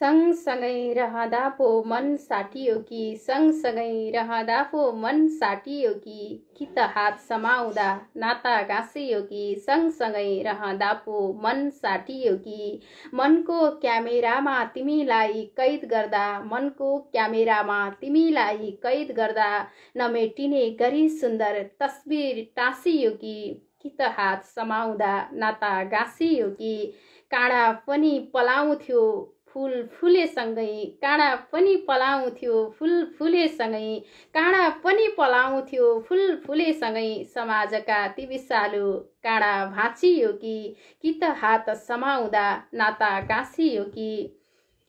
सँगसँगै रहँदा पो मन साटियो कि सँगसँगै रहँदा पो मन साटियो कि त हात समाउँदा नाता गाँसियो कि सँगसँगै रहँदा पो मन साटियो कि मनको क्यामेरामा तिमीलाई कैद गर्दा मनको क्यामेरामा तिमीलाई कैद गर्दा नमेटिने गरी सुन्दर तस्बिर टाँसियो कि त हात समाउँदा नाता गाँसियो कि काँडा पनि पलाउँथ्यो फूल फुलेसँगै काँडा पनि पलाउँथ्यो फूल फुलेसँगै काँडा पनि पलाउँथ्यो फूल फुलेसँगै समाजका ती विषालु काँडा भाँचियो कि त हात समाउँदा नाता गाँसियो कि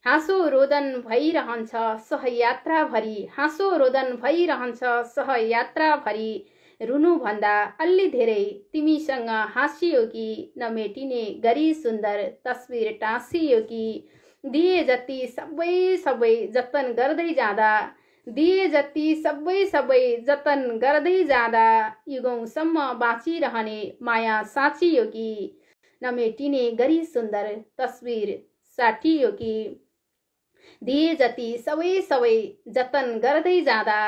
हाँसो रोदन भइरहन्छ सहयात्राभरि हाँसो रोदन भइरहन्छ सहयात्राभरि रुनुभन्दा अलि धेरै तिमीसँग हाँसियो कि नमेटिने गरी सुन्दर तस्बिर टाँसियो कि दिए जति सबै जतन गर्दै जाँदा दिए जति सबै जतन गर्दै जाँदा युगौंसम्म बाँचिरहने माया साँचियो कि नमेटिने गरी सुन्दर तस्बिर साटियो कि दिए जति सबै जतन गर्दै जाँदा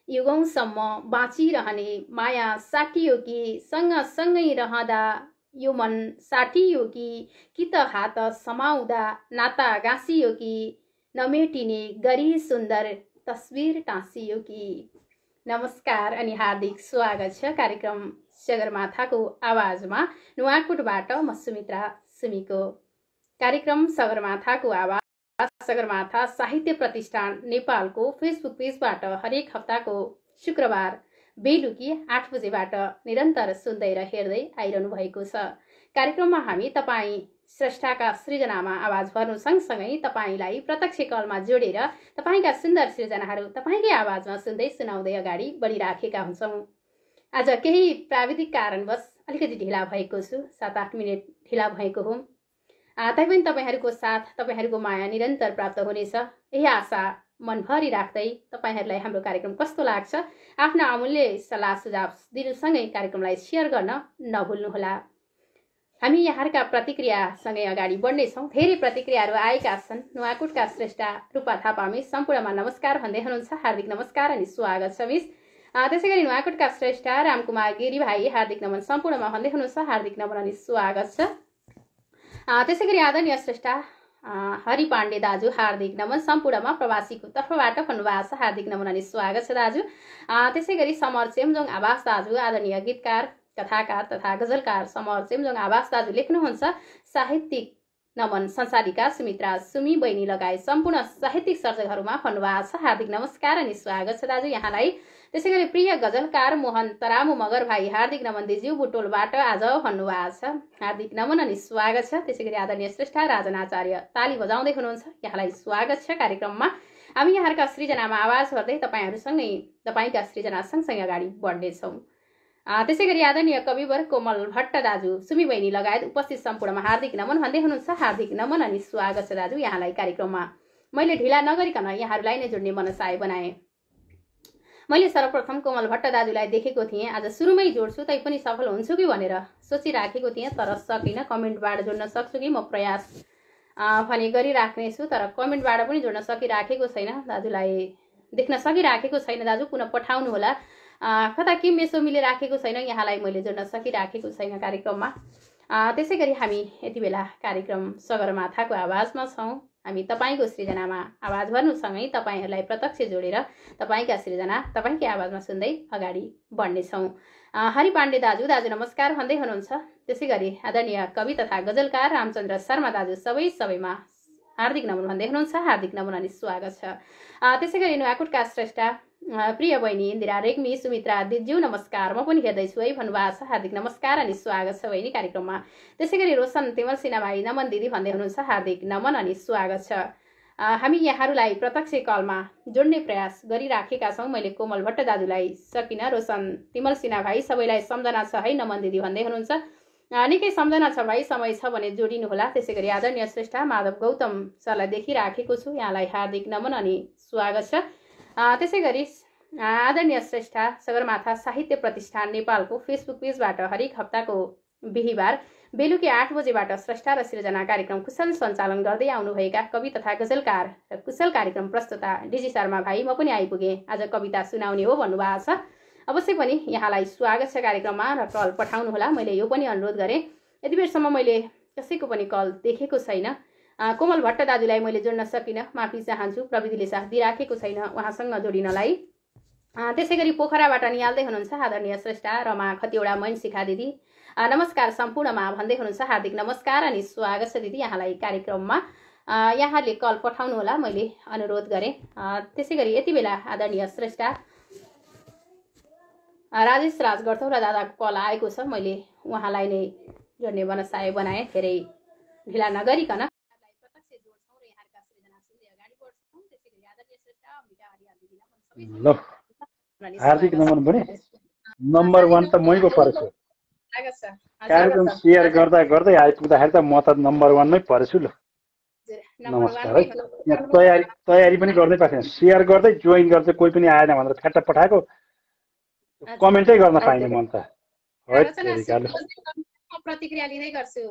युगौंसम्म बाँचिरहने माया साटियो कि सँगसँगै रहँदा यो मन साटियो कि त हात समाउँदा नाता गाँसियो कि नमेटिने गरी सुन्दर तस्बिर टाँसियो कि। नमस्कार अनि हार्दिक स्वागत छ कार्यक्रम सगरमाथाको आवाजमा। नुवाकोटबाट म सुमित्रा सुमीको कार्यक्रम सगरमाथाको आवाज सगरमाथा साहित्य प्रतिष्ठान नेपालको फेसबुक पेजबाट हरेक हप्ताको शुक्रबार बेलुकी 8 बजेबाट निरन्तर सुन्दै र हेर्दै आइरहनु भएको छ। कार्यक्रममा हामी तपाईँ स्रष्टाका सृजनामा आवाज भर्नु सँगसँगै तपाईलाई प्रत्यक्ष कलमा जोडेर तपाईका सुन्दर सृजनाहरू तपाईकै आवाजमा सुन्दै सुनाउँदै अगाडि बढिराखेका हुन्छौँ। आज केही प्राविधिक कारणवश अलिकति ढिला भएको छु, 7-8 मिनेट ढिला भएको हुँ। तैपनि तपाईहरूको साथ तपाईहरूको माया निरन्तर प्राप्त हुनेछ यही आशा मनभरि राख्दै तपाईहरूलाई हाम्रो कार्यक्रम कस्तो लाग्छ आफ्ना अमूल्य सल्लाह सुझाव दिनुसँगै कार्यक्रमलाई शेयर गर्न नभुल्नुहोला। हामी यहाँका प्रतिक्रियासँगै अगाडि बढ्नेछौँ। धेरै प्रतिक्रियाहरू आएका छन्। नुवाकोटका श्रेष्ठा रूपा थापा मिस सम्पूर्णमा नमस्कार भन्दै हुनुहुन्छ। हार्दिक नमस्कार अनि स्वागत छ मिस। त्यसैगरी नुवाकोटका श्रेष्ठा रामकुमार गिरी भाइ हार्दिक नमन सम्पूर्णमा भन्दै हुनुहुन्छ। हार्दिक नमन अनि स्वागत छ। त्यसैगरी आदरणीय श्रेष्ठा हरि पाण्डे दाजु हार्दिक नमन सम्पूर्णमा प्रवासीको तर्फबाट भन्नुभएको छ। हार्दिक नमन अनि स्वागत छ दाजु। त्यसैगरी समर चेम्जोङ आवास दाजु आदरणीय गीतकार कथाकार तथा गजलकार समर चेम्जोङ आवास दाजु लेख्नुहुन्छ साहित्यिक नमन संसारिका सुमित्रा सुमी बहिनी लगायत सम्पूर्ण साहित्यिक सर्जकहरूमा भन्नुभएको छ। हार्दिक नमस्कार अनि स्वागत छ दाजु यहाँलाई। त्यसैगरी प्रिय गजलकार मोहन तरामु मगर भाइ हार्दिक नमन दिज्यू बुटोलबाट आज भन्नुभएको छ। हार्दिक नमन अनि स्वागत छ। त्यसैगरी आदरणीय श्रेष्ठा राजन आचार्य ताली बजाउँदै हुनुहुन्छ, यहाँलाई स्वागत छ कार्यक्रममा। हामी यहाँका सृजनामा आवाज गर्दै तपाईहरूसँगै तपाईँका सृजना सँगसँगै अगाडि बढ्नेछौँ। त्यसैगरी आदरणीय कविवर कोमल भट्ट दाजु सुमी बहिनी लगायत उपस्थित सम्पूर्णमा हार्दिक नमन भन्दै हुनुहुन्छ। हार्दिक नमन अनि स्वागत छ दाजु यहाँलाई कार्यक्रममा। मैले ढिला नगरिकन यहाँहरूलाई नै जोड्ने मनसाय बनाएँ। मैले सर्वप्रथम कोमल भट्ट दाजुलाई देखेको थिएँ, आज सुरुमै जोड्छु तैपनि सफल हुन्छु कि भनेर सोचिराखेको थिएँ, तर सकिनँ। कमेन्टबाट जोड्न सक्छु कि म प्रयास भने गरिराख्नेछु, तर कमेन्टबाट पनि जोड्न सकिराखेको छैन। दाजुलाई देख्न सकिराखेको छैन। दाजु पुनः पठाउनु होला। कता के मेसो मिलिराखेको छैन, यहाँलाई मैले जोड्न सकिराखेको छैन कार्यक्रममा। त्यसैगरी हामी यति बेला कार्यक्रम सगरमाथाको आवाजमा छौँ। हामी तपाईँको सृजनामा आवाज भर्नुसँगै तपाईँहरूलाई प्रत्यक्ष जोडेर तपाईँका सृजना तपाईँकै आवाजमा सुन्दै अगाडि बढ्नेछौँ। हरि पाण्डे दाजु नमस्कार भन्दै हुनुहुन्छ। त्यसैगरी आदरणीय कवि तथा गजलकार रामचन्द्र शर्मा दाजु सबैमा हार्दिक नमन भन्दै हुनुहुन्छ। हार्दिक नमन अनि स्वागत छ। त्यसैगरी नुवाकोटका श्रेष्ठा प्रिय बहिनी इन्दिरा रेग्मी सुमित्रा दिज्यू नमस्कार म पनि हेर्दैछु है भन्नुभएको छ। हार्दिक नमस्कार अनि स्वागत छ बहिनी कार्यक्रममा। त्यसैगरी रोशन तिमल सिन्हा भाइ नमन दिदी भन्दै हुनुहुन्छ। हार्दिक नमन अनि स्वागत छ। हामी यहाँहरूलाई प्रत्यक्ष कलमा जोड्ने प्रयास गरिराखेका छौँ। मैले कोमल भट्ट दाजुलाई सकिनँ, रोशन तिमल सिन्हा भाइ सबैलाई सम्झना छ है नमन दिदी भन्दै हुनुहुन्छ। निकै सम्झना छ भाइ, समय छ भने जोडिनु होला। त्यसैगरी आदरणीय श्रेष्ठा माधव गौतम सरलाई देखिराखेको छु, यहाँलाई हार्दिक नमन अनि स्वागत छ। त्यसैगरी आदरणीय श्रेष्ठा सगरमाथा साहित्य प्रतिष्ठान नेपालको फेसबुक पेजबाट हरेक हप्ताको बिहिबार बेलुकी 8 बजेबाट स्रष्टा र सृजना कार्यक्रम कुशल सञ्चालन गर्दै आउनुभएका कवि तथा गजलकार र कुशल कार्यक्रम प्रस्तुता डिजी शर्मा भाइ म पनि आइपुगेँ। आज कविता सुनाउने हो भन्नुभएको छ। अवश्य पनि यहाँलाई स्वागत छ कार्यक्रममा र कल पठाउनुहोला। मैले यो पनि अनुरोध गरेँ। यति बेरसम्म मैले कसैको पनि कल देखेको छैन। कोमल भट्ट दाजुलाई मैले जोड्न सकिनँ, माफी चाहन्छु। प्रविधिले साथ दिइराखेको छैन उहाँसँग जोडिनलाई। त्यसै गरी पोखराबाट निहाल्दै हुनुहुन्छ आदरणीय श्रेष्ठा रमा खतिवडा मैनशिखा दिदी, नमस्कार सम्पूर्णमा भन्दै हुनुहुन्छ। हार्दिक नमस्कार अनि स्वागत छ दिदी यहाँलाई कार्यक्रममा। यहाँले कल पठाउनुहोला, मैले अनुरोध गरेँ। त्यसै गरी यति बेला आदरणीय श्रेष्ठा राजेश राज गर्थौला दादाको कल आएको छ। मैले उहाँलाई नै जोड्ने बनसाय बनाएँ। धेरै ढिला नगरिकन ल हार्दिक नमन पनि नम्बर 1 त मै पो परेछु। कार्यक्रम सेयर गर्दा गर्दै आइपुग्दाखेरि त म त नम्बर 1 मै परेछु। ल नमस्कार है। यहाँ तयारी पनि गर्नै पाएन। सेयर गर्दै जोइन गर्दै कोही पनि आएन भनेर ठ्याट्ट पठाएको, कमेन्टै गर्न पाइने मन त प्रतिक्रिया लिँदै गर्छु।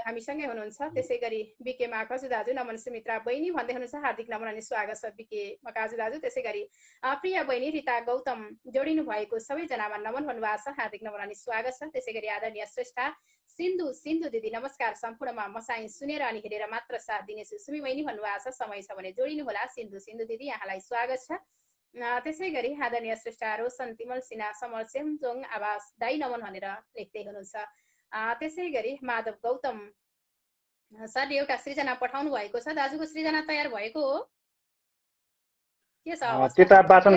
हामीसँगै हुनुहुन्छ। त्यसै गरी बिके माकाजु दाजु, नमन सुमित्रा बहिनी भन्दै हुनुहुन्छ हार्दिक नमन अनि स्वागत छ बिके मकाजु दाजु। त्यसै गरी प्रिया बहिनी रिता गौतम जोडिनु भएको सबैजनामा नमन भन्नुभएको छ, हार्दिक नमन अनि स्वागत छ। त्यसै गरी आदरणीय श्रेष्ठा सिन्धु दिदी नमस्कार सम्पूर्णमा म चाहिँ सुनेर अनि हेरेर मात्र साथ दिनेछु। सुमी बहिनी भन्नुभएको छ, समय छ भने जोडिनु होला। सिन्धु दिदी यहाँलाई स्वागत छ। त्यसै गरी आदरणीय श्रेष्ठा रोशन तिमल सिन्हा समर सेमजोङ आवाज दाई नमन भनेर लेख्दै हुनुहुन्छ। त्यसै गरी माधव गौतम सरले एउटा सृजना पठाउनु भएको छ। दाजुको सृजना तयार भएको हो के छ? त्यता वाचन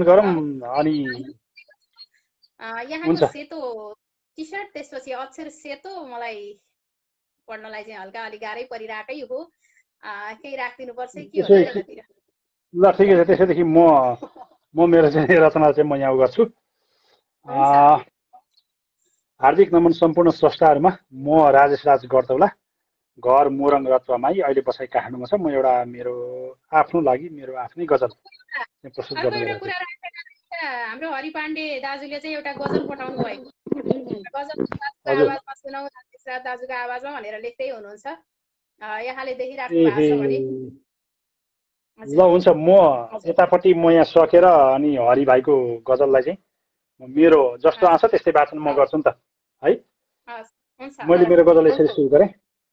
गरौँ अनि यहाँको सेतो टी सर्ट, त्यसपछि अक्षर सेतो, मलाई पढ्नलाई चाहिँ हल्का अलि गाह्रै परिरहेकै हो। केही राखिदिनु पर्छ के हो? ल ठिकै छ। त्यसैदेखि म मेरो चाहिँ रचना चाहिँ म यहाँ गर्छु। हार्दिक नमन सम्पूर्ण स्रष्टाहरूमा। म राजेश राज गर्तौला, घर मोरङ रतुवामाई, अहिले बसाइ काठमाडौँमा छ। म एउटा मेरो आफ्नो लागि मेरो आफ्नै गजल प्रस्तुत गर्न गएको छु। हाम्रो हरि पाण्डे दाजुले चाहिँ एउटा गजल पठाउनु भएको, गजल आवाजमा सुनाउ राजेश राज दाजुको आवाजमा भनेर लेख्दै हुनुहुन्छ। यहाँले देखिराख्नु भएको छ भने ल हुन्छ। म यतापट्टि म यहाँ सकेर अनि हरि भाइको गजललाई चाहिँ मेरो जस्तो आउँछ त्यस्तै वाचन म गर्छु नि त है। मैले मेरो गजल यसरी सुरु गरेँ।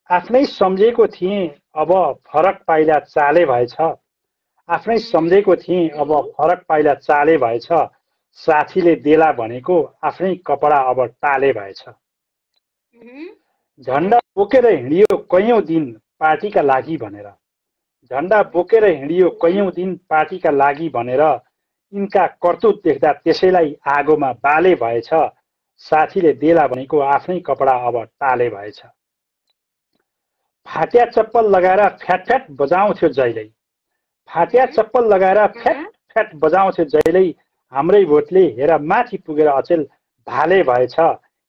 आफ्नै सम्झेको थिएँ अब फरक पाइला चाले भएछ, आफ्नै सम्झेको थिएँ अब फरक पाइला चाले भएछ, साथीले देला भनेको आफ्नै कपडा अब टाले भएछ। झन्डा बोकेर हिँडियो कैयौं दिन पार्टीका लागि भनेर, झन्डा बोकेर हिँडियो कैयौं दिन पार्टीका लागि भनेर, यिनका कर्तुत देख्दा त्यसैलाई आगोमा बाले भएछ, साथीले देला भनेको आफ्नै कपडा अब टाले भएछ। फाट्या चप्पल लगाएर फ्याट फ्याट बजाउँथ्यो जहिल्यै, फाट्या चप्पल लगाएर फ्याट फ्याट बजाउँथ्यो जहिल्यै, हाम्रै भोटले हेर माथि पुगेर अचेल भाले भएछ,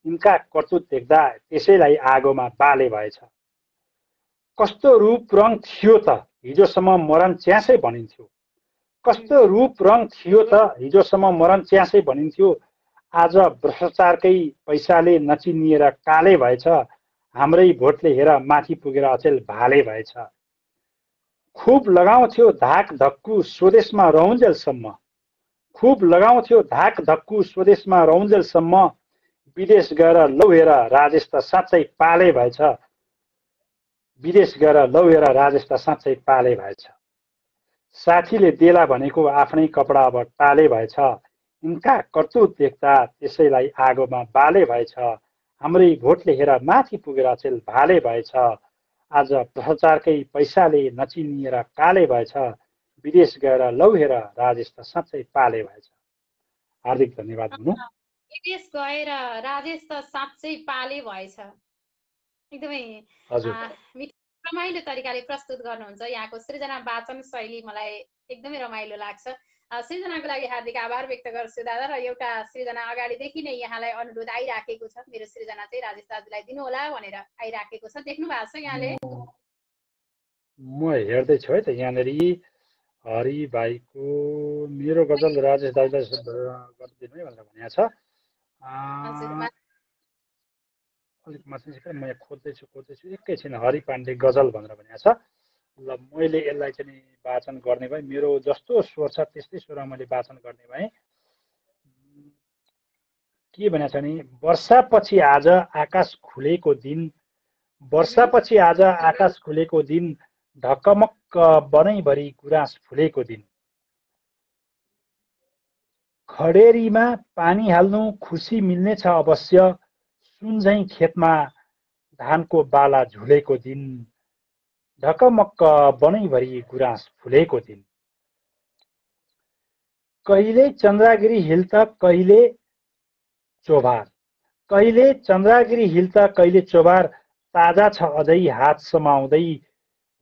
यिनका कर्तुत देख्दा त्यसैलाई आगोमा बाले भएछ। कस्तो रूप रङ थियो त हिजोसम्म मरण च्यासै भनिन्थ्यो, कस्तो रूप रङ थियो त हिजोसम्म मरण च्यासै भनिन्थ्यो, आज भ्रष्टाचारकै पैसाले नचिनिएर काले भएछ, हाम्रै भोटले हेर माथि पुगेर अचेल भाले भएछ। खुब लगाउँथ्यो धाक धक्कु स्वदेशमा रहउन्जेलसम्म, खुब लगाउँथ्यो धाक धक्कु स्वदेशमा रहउन्जेलसम्म, विदेश गएर लौ हेर राजेश त साँच्चै पाले भएछ, विदेश गएर लौ हेर राजेश त साँच्चै पाले भएछ। साथीले देला भनेको आफ्नै कपडा अब टाले भएछ, यिनका कर्तुत देख्दा त्यसैलाई आगोमा बाले भएछ, हाम्रै भोटले हेर माथि पुगेर अचेल भाले भएछ, आज भ्रष्टाचारकै पैसाले नचिनिएर काले भएछ, विदेश गएर लौ हेर राजेश त साँच्चै पाले भएछ। हार्दिक धन्यवाद हुनु। विदेश गएर राजेश त साँच्चै पाले भएछ। एकदमै रमाइलो तरिकाले प्रस्तुत गर्नुहुन्छ। यहाँको सृजना वाचन शैली मलाई एकदमै रमाइलो लाग्छ। सृजनाको लागि हार्दिक आभार व्यक्त गर्छु दादा। र एउटा सृजना अगाडिदेखि नै यहाँलाई अनुरोध आइराखेको छ, मेरो सृजना चाहिँ राजेश दाजुलाई दिनुहोला भनेर आइराखेको छ। देख्नु भएको छ यहाँले? म हेर्दैछु है त यहाँनिर हरि भाइको मेरो गजल राजेश दाजुलाई गरिदिनु है भनेर भनेको छ। हजुर अलिक माथि म यहाँ खोज्दैछु एकैछिन। हरि पाण्डे गजल भनेर भनेको छ। ल मैले यसलाई चाहिँ वाचन गर्ने भए, मेरो जस्तो स्वर छ त्यस्तै स्वरमा मैले वाचन गर्ने भए। के भनेको छ भने, वर्षापछि आज आकाश खुलेको दिन, वर्षापछि आज आकाश खुलेको दिन, ढकमक्क बनैभरि गुराँस फुलेको दिन, खडेरीमा पानी हाल्नु खुसी मिल्नेछ अवश्य, सुनझैँ खेतमा धानको बाला झुलेको दिन, ढकमक्क बनैभरि गुराँस फुलेको दिन, कहिले चन्द्रगिरी हिल त कहिले चोभार, कहिले चन्द्रगिरी हिल त कहिले चोभार, ताजा छ अझै हात समाउँदै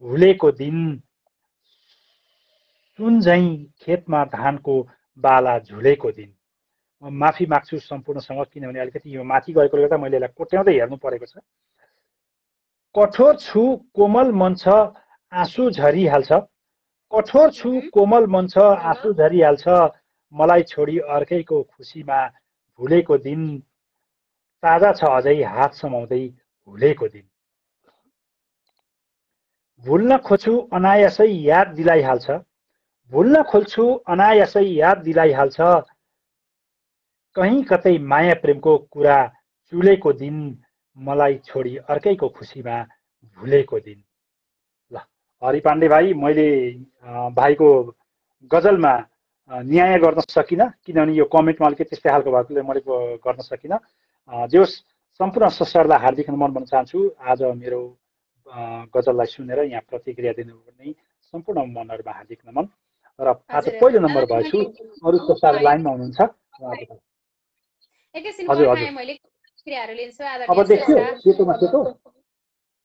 हुलेको दिन, सुनझैँ खेतमा धानको बाला झुलेको दिन। म माफी माग्छु सम्पूर्णसँग, किनभने अलिकति यो माथि गएकोले गर्दा मैले यसलाई कोट्याउँदै हेर्नु परेको छ। कठोर छु कोमल मन छ आँसु झरिहाल्छ, कठोर छु कोमल मन छ आँसु झरिहाल्छ, मलाई छोडी अर्कैको खुसीमा भुलेको दिन, ताजा छ अझै हात समाउँदै हुलेको दिन, भुल्न खोज्छु अनायासै याद दिलाइहाल्छ, भुल्न खोज्छु अनायासै याद दिलाइहाल्छ, कहीँ कतै माया प्रेमको कुरा चुलेको दिन, मलाई छोडी अर्कैको खुसीमा भुलेको दिन। ल हरि पाण्डे भाइ, मैले भाइको गजलमा न्याय गर्न सकिनँ, किनभने यो कमेन्टमा अलिकति त्यस्तै खालको भएकोले मैले गर्न सकिनँ। जे होस्, सम्पूर्ण संसारलाई हार्दिक नमन भन्न चाहन्छु। आज मेरो गजललाई सुनेर यहाँ प्रतिक्रिया दिनुहुने सम्पूर्ण मनहरुमा हार्दिक नमन। र आज पहिलो नम्बर भएछु, अरू संसार लाइनमा हुनुहुन्छ। एकैछिन पर्खाएँ, मैले प्रतिक्रियाहरू लिन्छु। अब देखियो सेतोमा सेतो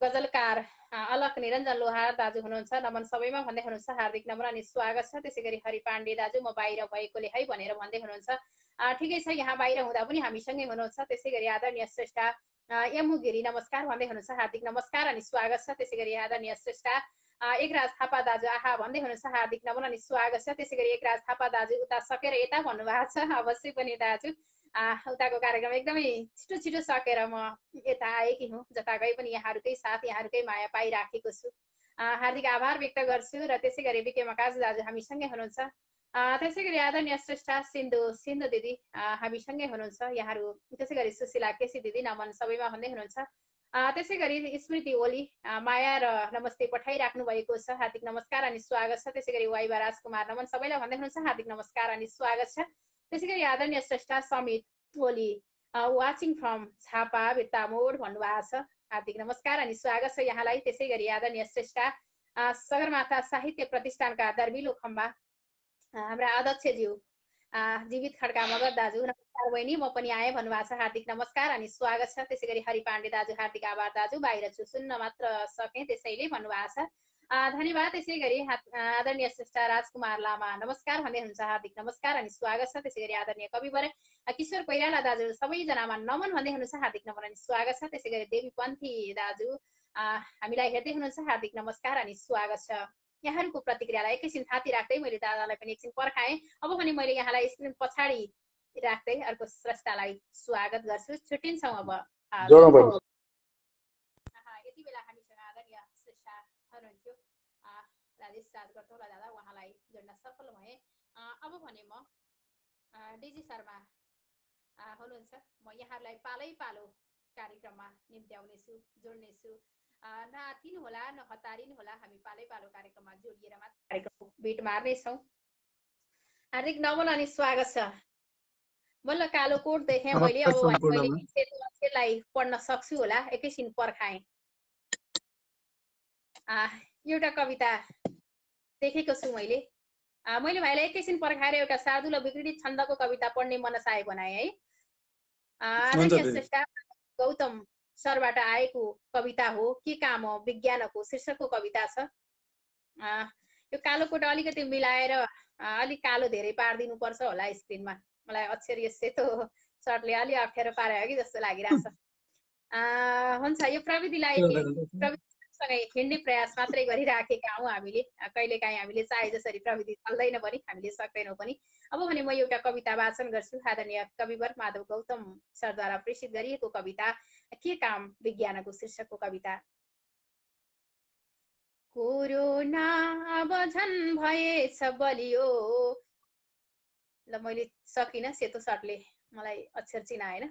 गजलकार अलक निरञ्जन लोहार दाजु हुनुहुन्छ, नमन सबैमा भन्दै हुनुहुन्छ, हार्दिक नमन अनि स्वागत छ। त्यसै गरी हरि पाण्डे दाजु, म बाहिर भएकोले है भनेर भन्दै हुनुहुन्छ। ठिकै छ, यहाँ बाहिर हुँदा पनि हामीसँगै हुनुहुन्छ। त्यसै गरी आदरणीय श्रेष्ठ एमु गिरी नमस्कार भन्दै हुनुहुन्छ, हार्दिक नमस्कार अनि स्वागत छ। त्यसै गरी आदरणीय श्रेष्ठ एकराज थापा दाजु आहा भन्दै हुनुहुन्छ, हार्दिक नमन अनि स्वागत छ। त्यसै गरी एकराज थापा दाजु उता सकेर यता भन्नुभएको छ, अवश्य पनि दाजु उताको कार्यक्रम एकदमै छिटो छिटो सकेर म यता आएकी हुँ। जता गए पनि यहाँहरूकै साथ, यहाँहरूकै माया पाइराखेको छु, हार्दिक आभार व्यक्त गर्छु। र त्यसै गरी बिके मकाज दाजु हामीसँगै हुनुहुन्छ। त्यसै गरी आदरणीय श्रेष्ठ सिन्धु दिदी हामीसँगै हुनुहुन्छ, यहाँहरू। त्यसै गरी सुशीला केसी दिदी नमन सबैमा भन्दै हुनुहुन्छ। त्यसै गरी स्मृति ओली माया र नमस्ते पठाइराख्नु भएको छ, हार्दिक नमस्कार अनि स्वागत छ। त्यसै गरी वाइबा राजकुमार नमन सबैलाई भन्दै हुनुहुन्छ, हार्दिक नमस्कार अनि स्वागत छ। त्यसै गरी आदरणीय श्रेष्ठ समित ओली वाचिङ फ्रम झापा बिर्तामोड भन्नुभएको छ, हार्दिक नमस्कार अनि स्वागत छ यहाँलाई। त्यसै गरी आदरणीय श्रेष्ठ सगरमाथा साहित्य प्रतिष्ठानका दर्मिलो खम्बा हाम्रा अध्यक्षज्यू जीवित खड्का मगर दाजु, नमस्कार बहिनी, म पनि आएँ भन्नुभएको छ, हार्दिक नमस्कार अनि स्वागत छ। त्यसै गरी हरि पाण्डे दाजु, हार्दिक आभार दाजु, बाहिर छु सुन्न मात्र सकेँ त्यसैले भन्नुभएको छ, धन्यवाद। त्यसै गरी आदरणीय श्रेष्ठ राजकुमार लामा नमस्कार भन्दै हुनुहुन्छ, हार्दिक नमस्कार अनि स्वागत छ। त्यसै गरी आदरणीय कविवर किशोर कोइराला दाजु सबैजनामा नमन भन्दै हुनुहुन्छ, हार्दिक नमन अनि स्वागत छ। त्यसै गरी देवी पन्थी दाजु हामीलाई हेर्दै हुनुहुन्छ, हार्दिक नमस्कार अनि स्वागत छ। यहाँहरूको प्रतिक्रियालाई एकैछिन थाती राख्दै मैले दादालाई पनि एकछिन पर्खाएँ। अब पनि मैले यहाँलाई स्क्रिन पछाडि राख्दै अर्को श्रेष्ठलाई स्वागत गर्छु। छुट्टिन्छौँ अब। यति बेला हामीसँग आदरणीय श्रेष्ठ हुनुहुन्थ्यो राजेश राजगर्तौला दादा, उहाँलाई जोड्न सफल भएँ। अब भने म डिजी शर्मा हुनुहुन्छ, म यहाँहरूलाई पालै पालो कार्यक्रममा निम्त्याउनेछु, जोड्नेछु। नआत्तिनु होला, नहतारिनु होला, हामी पालै पालो कार्यक्रममा जोडिएर मात्र कार्यक्रमको भेट मार्नेछौँ। हार्दिक नमन अनि स्वागत छ। बल्ल कालो कोट देखेँ मैले, अब मैले सेतोलाई पढ्न सक्छु होला, एकैछिन पर्खाएँ। एउटा कविता देखेको छु मैले भाइलाई एकैछिन पर्खाएर एउटा शार्दूल विकृत छन्दको कविता पढ्ने मनसाय बनाए है। आदरणीय श्रेष्ठ गौतम सरबाट आएको कविता हो, के काम हो विज्ञानको शीर्षकको कविता छ। यो कालो कोट अलिकति मिलाएर अलिक कालो धेरै पारिदिनु पर्छ होला स्क्रिनमा, मलाई अक्षर यो सेतो सर्टले अलि अप्ठ्यारो पार्यो कि जस्तो लागिरहेछ। हुन्छ, यो प्रविधिलाई सँगै हिँड्ने प्रयास मात्रै गरिराखेका हौँ हामीले। कहिलेकाहीँ हामीले चाहे जसरी प्रविधि चल्दैन पनि, हामीले सक्दैनौँ पनि। अब भने म एउटा कविता वाचन गर्छु। आदरणीय कविवर माधव गौतम सरद्वारा प्रेषित गरिएको कविता के काम विज्ञानको शीर्षकको कविता। कोरोना अब झन् भएछ बलियो। ल मैले सकिनँ, सेतो सर्टले मलाई अक्षर चिनाएन।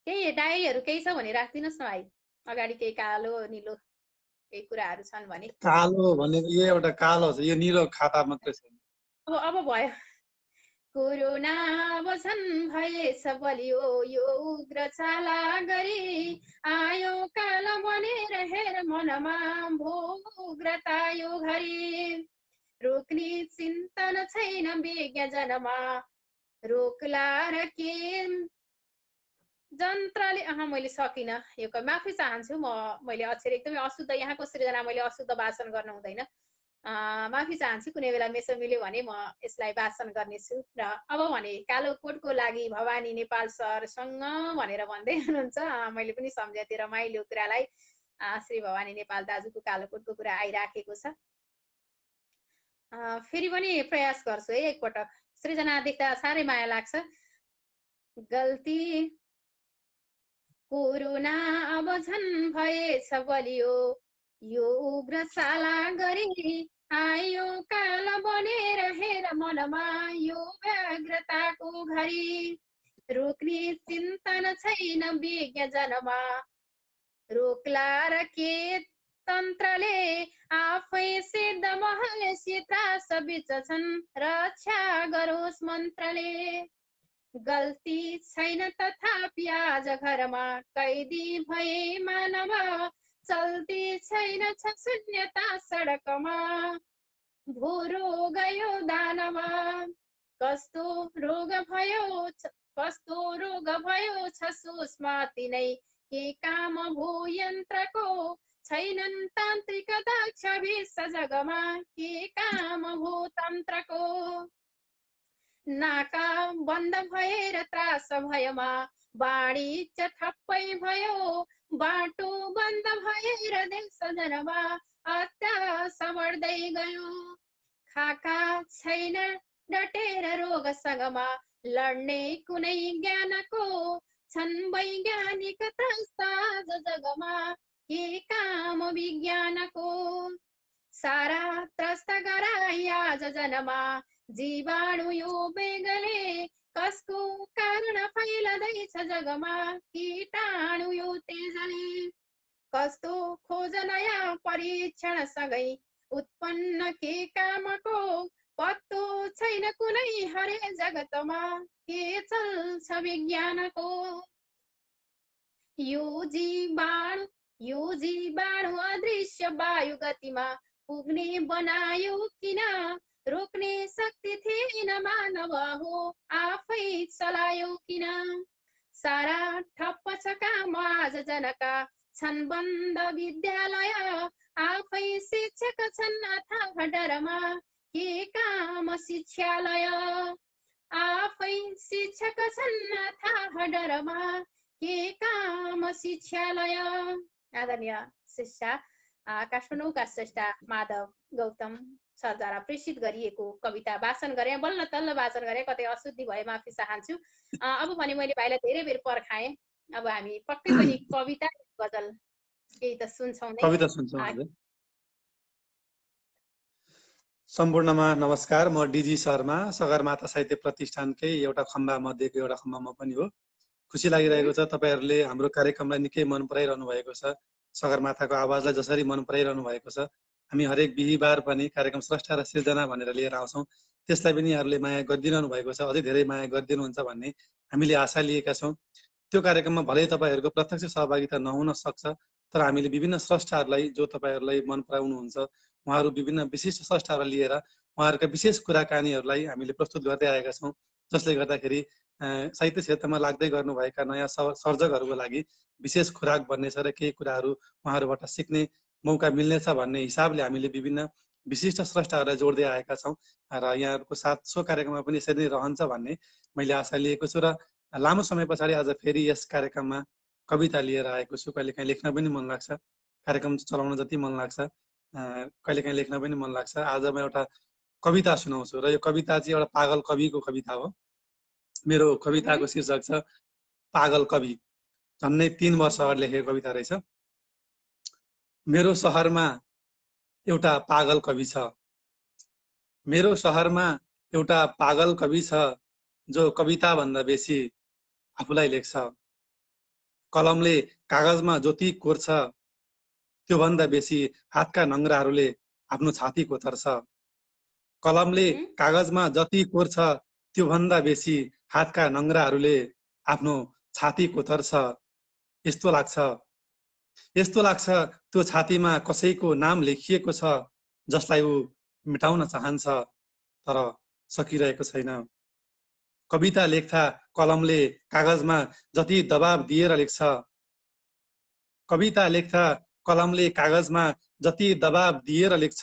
केही डायरीहरू केही छ भने राखिदिनुहोस् न भाइ। अगाडि केही कालो निलो केही कुराहरू छन् भने। कालो भनेको यो एउटा कालो छ, यो निलो खाता मात्रै छ। अब भयो। कोरोना अब झन् भएछ बलियो, यो उग्र चाला गरी आयो कालो बनेर हेर मनमा भो उग्रता यो घरी। रोक्ने चिन्तन छैन विज्ञजनमा, रोक्ला र के जन्त्रले। मैले सकिनँ, यो माफी चाहन्छु। मैले अक्षर एकदमै अशुद्ध, यहाँको सृजना मैले अशुद्ध वाचन गर्न हुँदैन, माफी चाहन्छु। कुनै बेला मेसो मिल्यो भने म यसलाई वाचन गर्नेछु। र अब भने कालो कोटको लागि भवानी नेपाल सरसँग भनेर भन्दै हुनुहुन्छ। मैले पनि सम्झेँ त्यो रमाइलो कुरालाई। श्री भवानी नेपाल दाजुको कालो कोटको कुरा आइराखेको छ। फेरि पनि प्रयास गर्छु है एकपटक। सृजना देख्दा साह्रै माया लाग्छ। गल्ती कोरोना अब झन् भएछ बलियो, यो उग्र चाला गरी आयो कालो बनेर हेर मनमा यो व्यग्रताको घरी। रोक्ने चिन्तन छैन विज्ञजनमा, रोक्ला र के तन्त्रले आफै सिद्ध महल त्रास बिच छन्, रक्षा गरोस् मन्त्रले। गल्ती छैन तथापि आज घरमा कैदी भए मानव, चल्ती छैन छ शून्यता सडकमा भो रोग यो दानमा। कस्तो रोग भयो छ सुषमा तिनै, के काम भो यन्त्रको छैनन् तान्त्रिक दक्ष विश्व जगमा, के काम भो तन्त्रको। नाका बन्द भएर त्रास भएमा वाणिज्य ठप्पै भयो, बाटो बन्द भएर देश जनमा अत्यास बढ्दै गयो। खाका छैन डटेर रोगसँगमा लड्ने कुनै ज्ञानको, छन् वैज्ञानिक त्रस्त आज जगमा, के काम विज्ञानको। सारा त्रस्त गराई आज जनमा जीवाणु यो बेगले, कसको कारण फैलदैछ जगमा कीटाणु यो तेजले। कस्तो खोज नयाँ परीक्षण सँगै उत्पन्न के कामको, पत्तो छैन कुनै हरे जगतमा, के चल्छ विज्ञानको। यो जीवाणु अदृश्य वायु गतिमा पुग्ने बनायो किन, रोक्ने शक्ति थिएन मानव हो आफै चलायो किन। सारा ठप्प छ काम आज जनका, छन् बन्द विद्यालय, आफै शिक्षक छन् अथाह डरमा, के काम शिक्षालय। आफै शिक्षक छन् अथाह डरमा, के काम शिक्षालय। आदरणीय शिष्य काठमाडौँका श्रेष्ठ माधव गौतम सरद्वारा प्रेषित गरिएको कविता वाचन गरे। बल्ल तल्ल वाचन गरे, कतै अशुद्धि भए माफी चाहन्छु। अब भने मैले भाइलाई धेरै बेर पर्खाएँ। अब हामी पक्कै पनि कविता गजल केही त सुन्छौँ नै। कविता सुन्छौँ। सम्पूर्णमा नमस्कार। म डिजी शर्मा, सगरमाथा साहित्य प्रतिष्ठानकै एउटा खम्बा मध्येको एउटा खम्बा म पनि हो। खुसी लागिरहेको छ तपाईहरूले हाम्रो कार्यक्रमलाई निकै मन पराइरहनु भएको छ। सगरमाथाको आवाजलाई जसरी मन पराइरहनु भएको छ, हामी हरेक बिहिबार पनि कार्यक्रम स्रष्टा र सिर्जना भनेर लिएर आउँछौँ। त्यसलाई पनि यहाँहरूले माया गरिदिनु भएको छ, अझै धेरै माया गरिदिनुहुन्छ भन्ने हामीले आशा लिएका छौँ। त्यो कार्यक्रममा भलै तपाईँहरूको प्रत्यक्ष सहभागिता नहुन सक्छ, तर हामीले विभिन्न स्रष्टाहरूलाई जो तपाईँहरूलाई मन पराउनुहुन्छ, उहाँहरू विभिन्न विशिष्ट स्रष्टाहरूलाई लिएर उहाँहरूका विशेष कुराकानीहरूलाई हामीले प्रस्तुत गर्दै आएका छौँ, जसले गर्दाखेरि साहित्य क्षेत्रमा लाग्दै गर्नुभएका नयाँ सर्जकहरूको लागि विशेष खुराक बन्नेछ र केही कुराहरू उहाँहरूबाट सिक्ने मौका मिल्नेछ भन्ने हिसाबले हामीले विभिन्न विशिष्ट स्रष्टाहरूलाई जोड्दै आएका छौँ र यहाँहरूको साथ सो कार्यक्रममा पनि यसरी नै रहन्छ भन्ने मैले आशा लिएको छु। र लामो समय पछाडि आज फेरि यस कार्यक्रममा कविता लिएर आएको छु। कहिलेकाहीँ लेख्न पनि मन लाग्छ, कार्यक्रम चलाउन जति मन लाग्छ कहिलेकाहीँ लेख्न पनि मन लाग्छ। आज म एउटा कविता सुनाउँछु र यो कविता चाहिँ एउटा पागल कविको कविता हो। मेरो कविताको शीर्षक छ पागल कवि। झन्डै 3 वर्ष अगाडि लेखेको कविता रहेछ। मेरो शहरमा एउटा पागल कवि छ। मेरो शहरमा एउटा पागल कवि छ जो कविता भन्दा बेसी आफूलाई लेख्छ। कलमले कागजमा जति कोर्छ त्यो भन्दा बेसी हातका नङ्ग्राहरूले आफ्नो छाती कोतर्छ। कलमले कागजमा जति कोर्छ त्यो भन्दा बेसी हातका नङ्ग्राहरूले आफ्नो छाती कोतर्छ। यस्तो लाग्छ त्यो छातीमा कसैको नाम लेखिएको छ जसलाई ऊ मेटाउन चाहन्छ तर सकिरहेको छैन। कविता लेख्दा कलमले कागजमा जति दबाब दिएर लेख्छ, कविता लेख्दा कलमले कागजमा जति दबाब दिएर लेख्छ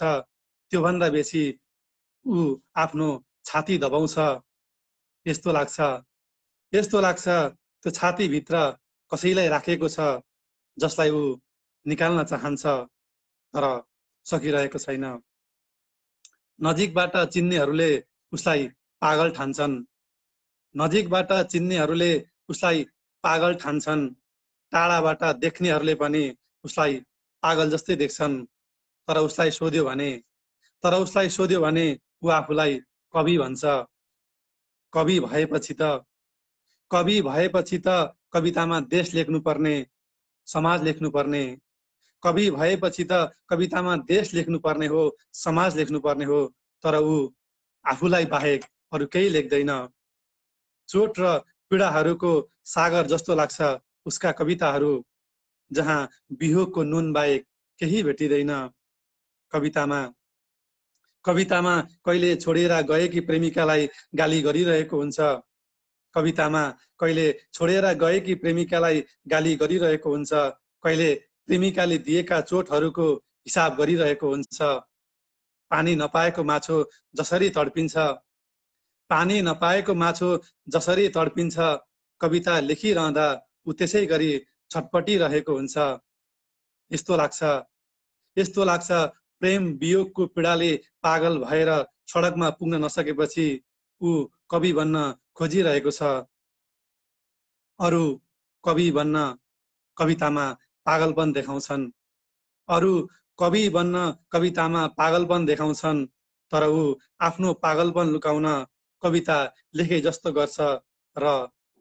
त्यो भन्दा बेसी ऊ आफ्नो छाती दबाउँछ। यस्तो लाग्छ त्यो छातीभित्र कसैलाई राखेको छ जसलाई ऊ निकाल्न चाहन्छ तर सकिरहेको छैन। नजिकबाट चिन्नेहरूले उसलाई पागल ठान्छन्। नजिकबाट चिन्नेहरूले उसलाई पागल ठान्छन्। टाढाबाट देख्नेहरूले पनि उसलाई पागल जस्तै देख्छन्। तर उसलाई सोध्यो भने ऊ आफूलाई कवि भन्छ। कवि भएपछि त कवितामा देश लेख्नुपर्ने, समाज लेख्नुपर्ने। कवि भएपछि त कवितामा देश लेख्नुपर्ने हो, समाज लेख्नुपर्ने हो। तर ऊ आफूलाई बाहेक अरू केही लेख्दैन। चोट र पीडाहरूको सागर जस्तो लाग्छ उसका कविताहरू, जहाँ बिहोको नुन बाहेक केही भेटिँदैन। कवितामा कहिले छोडेर गएकी प्रेमिकालाई गाली गरिरहेको हुन्छ। कवितामा कहिले छोडेर गएकी प्रेमिकालाई गाली गरिरहेको हुन्छ। कहिले प्रेमिकाले दिएका चोटहरूको हिसाब गरिरहेको हुन्छ। पानी नपाएको माछो जसरी तडपिन्छ, कविता लेखिरहँदा ऊ त्यसै गरी छटपटिरहेको हुन्छ। यस्तो लाग्छ प्रेम वियोगको पीडाले पागल भएर सडकमा पुग्न नसकेपछि ऊ कवि बन्न खोजिरहेको छ। अरू कवि बन्न कवितामा पागलपन देखाउँछन्। तर ऊ आफ्नो पागलपन लुकाउन कविता लेखे जस्तो गर्छ र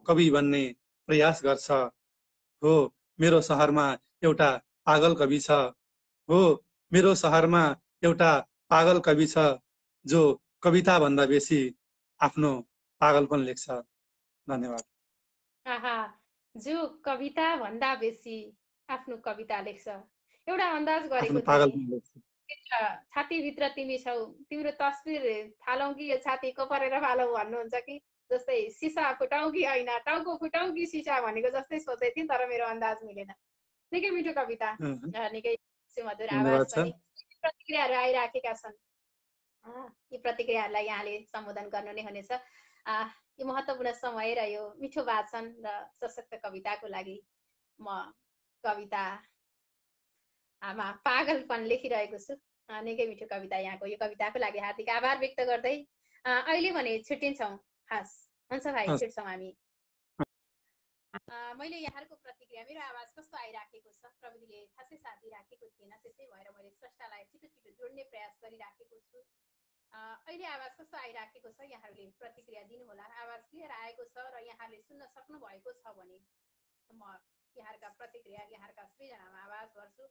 कवि बन्ने प्रयास गर्छ। हो, मेरो शहरमा एउटा पागल कवि छ जो कविता भन्दा बेसी आफ्नो पागलपन लेख्छ। धन्यवाद। जो कविता भन्दा बेसी आफ्नो कविता लेख्छ। एउटा अन्दाज गरेको छातीभित्र तिमी छौ, तिम्रो तस्बिर फालौँ कि यो छाती कोपरेर फालौँ भन्नुहुन्छ कि जस्तै सिसा फुटाउँ कि होइन, टाउको फुटाउँ कि सिसा भनेको जस्तै सोचेको थिएँ, तर मेरो अन्दाज मिलेन। निकै मिठो कविता, निकै सुमधुर आवाज पनि। प्रतिक्रियाहरू आइराखेका छन्। यी प्रतिक्रियाहरूलाई यहाँले सम्बोधन गर्नु नै हुनेछ। यो महत्त्वपूर्ण समय र यो मिठो वाचन र सशक्त कविताको लागि म कवितामा पागलपन लेखिरहेको छु। निकै मिठो कविता यहाँको। यो कविताको लागि हार्दिक आभार व्यक्त गर्दै अहिले भने छुट्टिन्छौँ। हुन्छ भाइ, छुट्छौँ हामी। मैले यहाँहरूको प्रतिक्रिया, मेरो आवाज कस्तो आइराखेको छ, प्रविधिले खासै साथ दिइराखेको थिएन, त्यसै भएर मैले स्रष्टालाई छिटो जोड्ने प्रयास गरिराखेको छु। अहिले आवाज कस्तो आइराखेको छ यहाँहरूले प्रतिक्रिया दिनुहोला। आवाज क्लियर आएको छ र यहाँहरूले सुन्न सक्नु भएको छ भने म यहाँहरूका प्रतिक्रिया, यहाँहरूका सृजनामा आवाज भर्छु।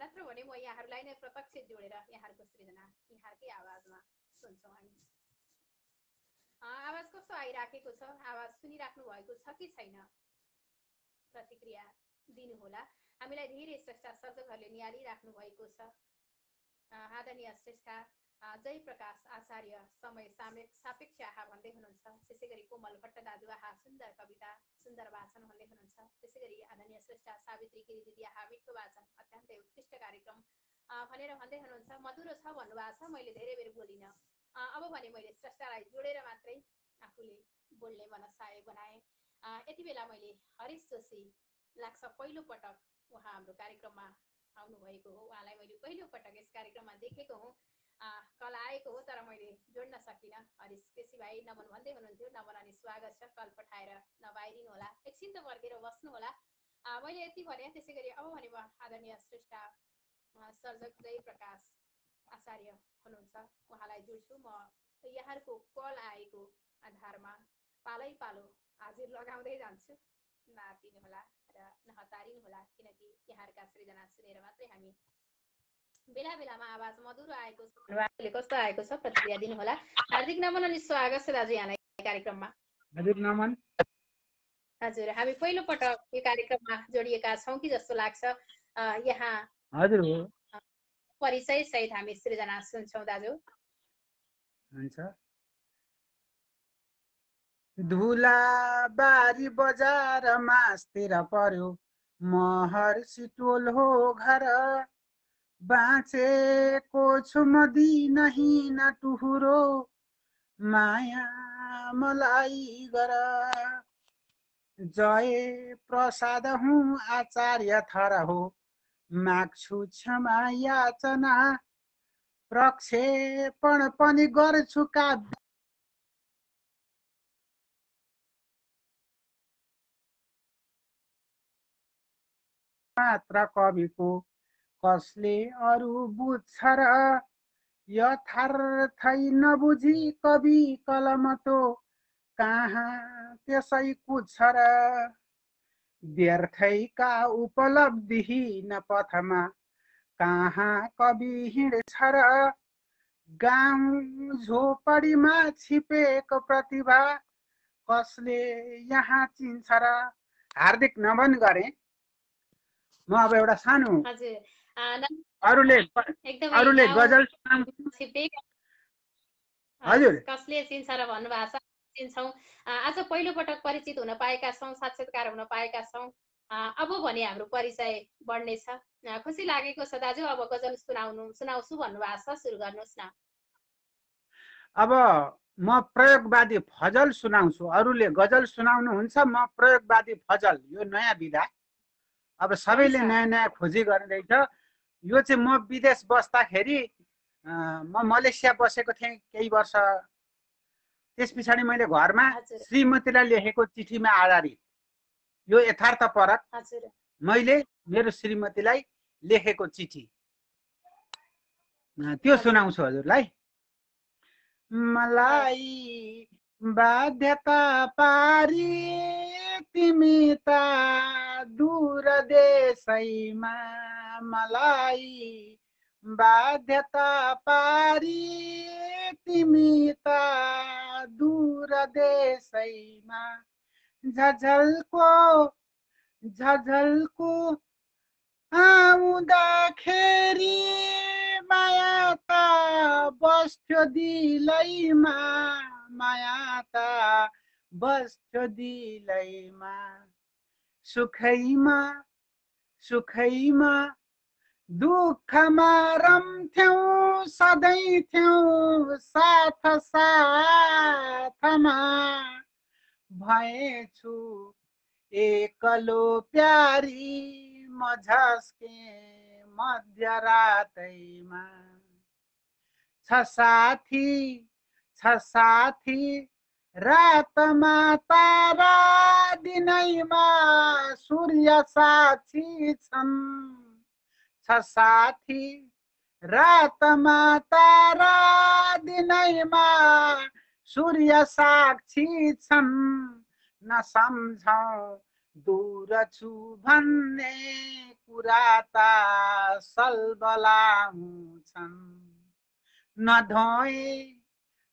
नत्र भने म यहाँहरूलाई नै प्रत्यक्ष जोडेर यहाँहरूको सृजना यहाँहरूकै आवाजमा सुन्छौँ हामी। आवाज कस्तो आइराखेको छ, आवाज सुनिराख्नु भएको छ कि छैन, प्रतिक्रिया दिनुहोला। हामीलाई धेरै श्रेष्ठ सर्जकहरूले निहालिराख्नु भएको छ। आदरणीय श्रेष्ठ जय प्रकाश आचार्य समय सापेक्ष आहा भन्दै हुनुहुन्छ। त्यसै गरी कोमल भट्ट दाजु आहा सुन्दर कविता, सुन्दर वाचन भन्दै हुनुहुन्छ। त्यसै गरी आदरणीय श्रेष्ठ सावित्री गिरी दिदी आहा मिठो वाचन, अत्यन्तै उत्कृष्ट कार्यक्रम भनेर भन्दै हुनुहुन्छ। मधुरो छ भन्नुभएको छ, मैले धेरै बेर बोलिनँ। अब भने मैले श्रेष्ठलाई जोडेर मात्रै आफूले बोल्ने मनसाय बनाएँ। यति बेला मैले हरिश जोशी लाग्छ पहिलो पटक उहाँ हाम्रो कार्यक्रममा आउनुभएको हो। उहाँलाई मैले पहिलोपटक यस कार्यक्रममा देखेको हुँ। कल आएको हो तर मैले जोड्न सकिनँ। हरिश केसी भाइ नमन भन्दै हुनुहुन्थ्यो। नमन अनि स्वागत छ। कल पठाएर नपाइदिनु होला, एकछिन त फर्केर बस्नु होला। मैले यति भने। त्यसै गरी अब भने म आदरणीय श्रेष्ठ सर्जक जयप्रकाश आचार्य हुनुहुन्छ, उहाँलाई जोड्छु। म यहाँहरूको कल आएको आधारमा पालै पालो हाजिर लगाउँदै जान्छु। नआत्तिनुहोला र नहतारिनुहोला, किनकि यहाँहरूका सृजना सुनेर मात्रै हामी बेला बेलामा आवाज मधुरो आएको छ, उहाँहरूले कस्तो आएको छ प्रतिक्रिया दिनुहोला। हार्दिक नमन अनि स्वागत छ दाजु यहाँलाई कार्यक्रममा। हजुर नमन। हजुर, हामी पहिलोपटक यो कार्यक्रममा जोडिएका छौँ कि जस्तो लाग्छ। यहाँ हजुर हो, परिचय सहित हामी सृजना सुन्छौँ दाजु। हुन्छ। धुलाबारी बजार मास्तिर पर्यो, महर सिटोल हो घर, बाँचेको छु म दिनहीन टुहुरो, माया मलाई गर। जय प्रसाद हुँ आचार्य थर हो, माग्छु क्षमा याचना, प्रक्षेपण पनि गर्छु काव्य मात्र कविको कसले अरू बुझ्छ र, यथार्थै नबुझी कवि कलमतो कहाँ त्यसै कुद्छ र। व्यर्थैका उपलब्धिहीन पथमा कहाँ कवि हिँड्छ र, गाउँ झोपडीमा छिपेको प्रतिभा कसले यहाँ चिन्छ र। हार्दिक नमन गरे। म अब एउटा सानो अरूले गजल हजुर कसले चिन्छ र भन्नुभएको छ। चिन्छौँ। आज पहिलोपटक परिचित हुन पाएका छौँ, साक्षात्कार हुन पाएका छौँ। अब भने हाम्रो परिचय बढ्नेछ। खुसी लागेको छ दाजु। अब गजल सुनाउँछु भन्नुभएको छ, सुरु गर्नुहोस् न। अब म प्रयोगवादी फजल सुनाउँछु, अरूले गजल सुनाउनुहुन्छ, म प्रयोगवादी फजल। यो नयाँ विधा, अब सबैले नयाँ नयाँ खोजी गरिरहेछ। यो चाहिँ म विदेश बस्दाखेरि म मलेसिया बसेको थिएँ केही वर्ष, त्यस पछाडि मैले घरमा श्रीमतीलाई लेखेको चिठीमा आधारित, यो यथार्थपरक मैले मेरो श्रीमतीलाई लेखेको चिठी, त्यो सुनाउँछु हजुरलाई। मलाई बाध्यता पारी तिमी त दूर देशैमा, मलाई बाध्यता पारी तिमी त दूर देशैमा, झझल्को आउँदाखेरि माया त बस्थ्यो दिलैमा, माया त बस्थ्यो दिलैमा, सुखैमा दुःखमा रम्थ्यौं सधैँ थियौं साथ साथमा, भएछु एकलो प्यारी म झस्के मध्यरातैमा, छ साथी रातमा तारा दिनैमा सूर्य साक्षी छन्, छ साथी रातमा तारा दिनैमा सूर्य साक्षी छन्, नसम्झौं दूर छु भन्ने कुरा त सलबलाउँछन्,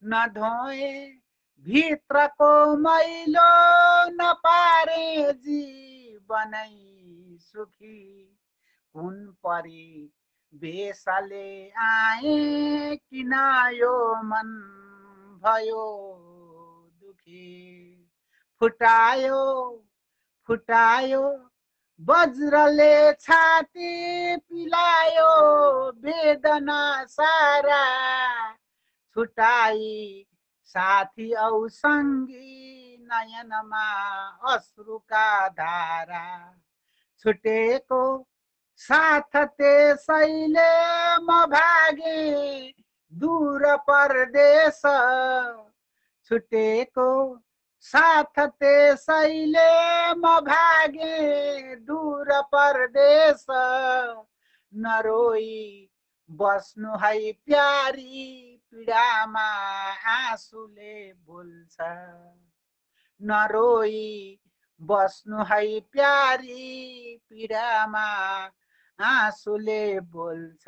नधोए भित्रको मैलो नपारे जीवनै सुखी, कुन परी बेसले आए किन यो मन भयो दुखी, फुटायो वज्रले छाती पिलायो वेदना सारा, छुटाई साथी औ सङ्गी नयनमा अश्रुका धारा, साथ त्यसैले म भागे दूर परदेश छुटेको साथ त्यसैले म भागे दूर परदेश नरोई बस्नु है प्यारी पीडामा आँसुले बोल्छ नरोई बस्नु है प्यारी पीडामा आँसुले बोल्छ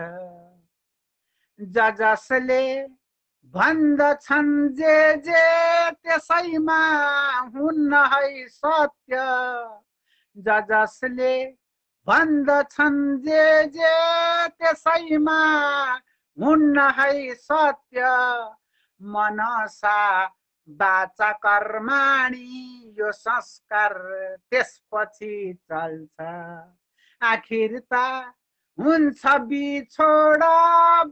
जसले भन्दछन् जे त्यसैमा हुन्न है सत्य जसले भन्दछन् जे त्यसैमा हुन्न है सत्य मनसा वाचा कर्माणि यो संस्कार त्यसपछि चल्छ आखिर त हुन्छ बिछोड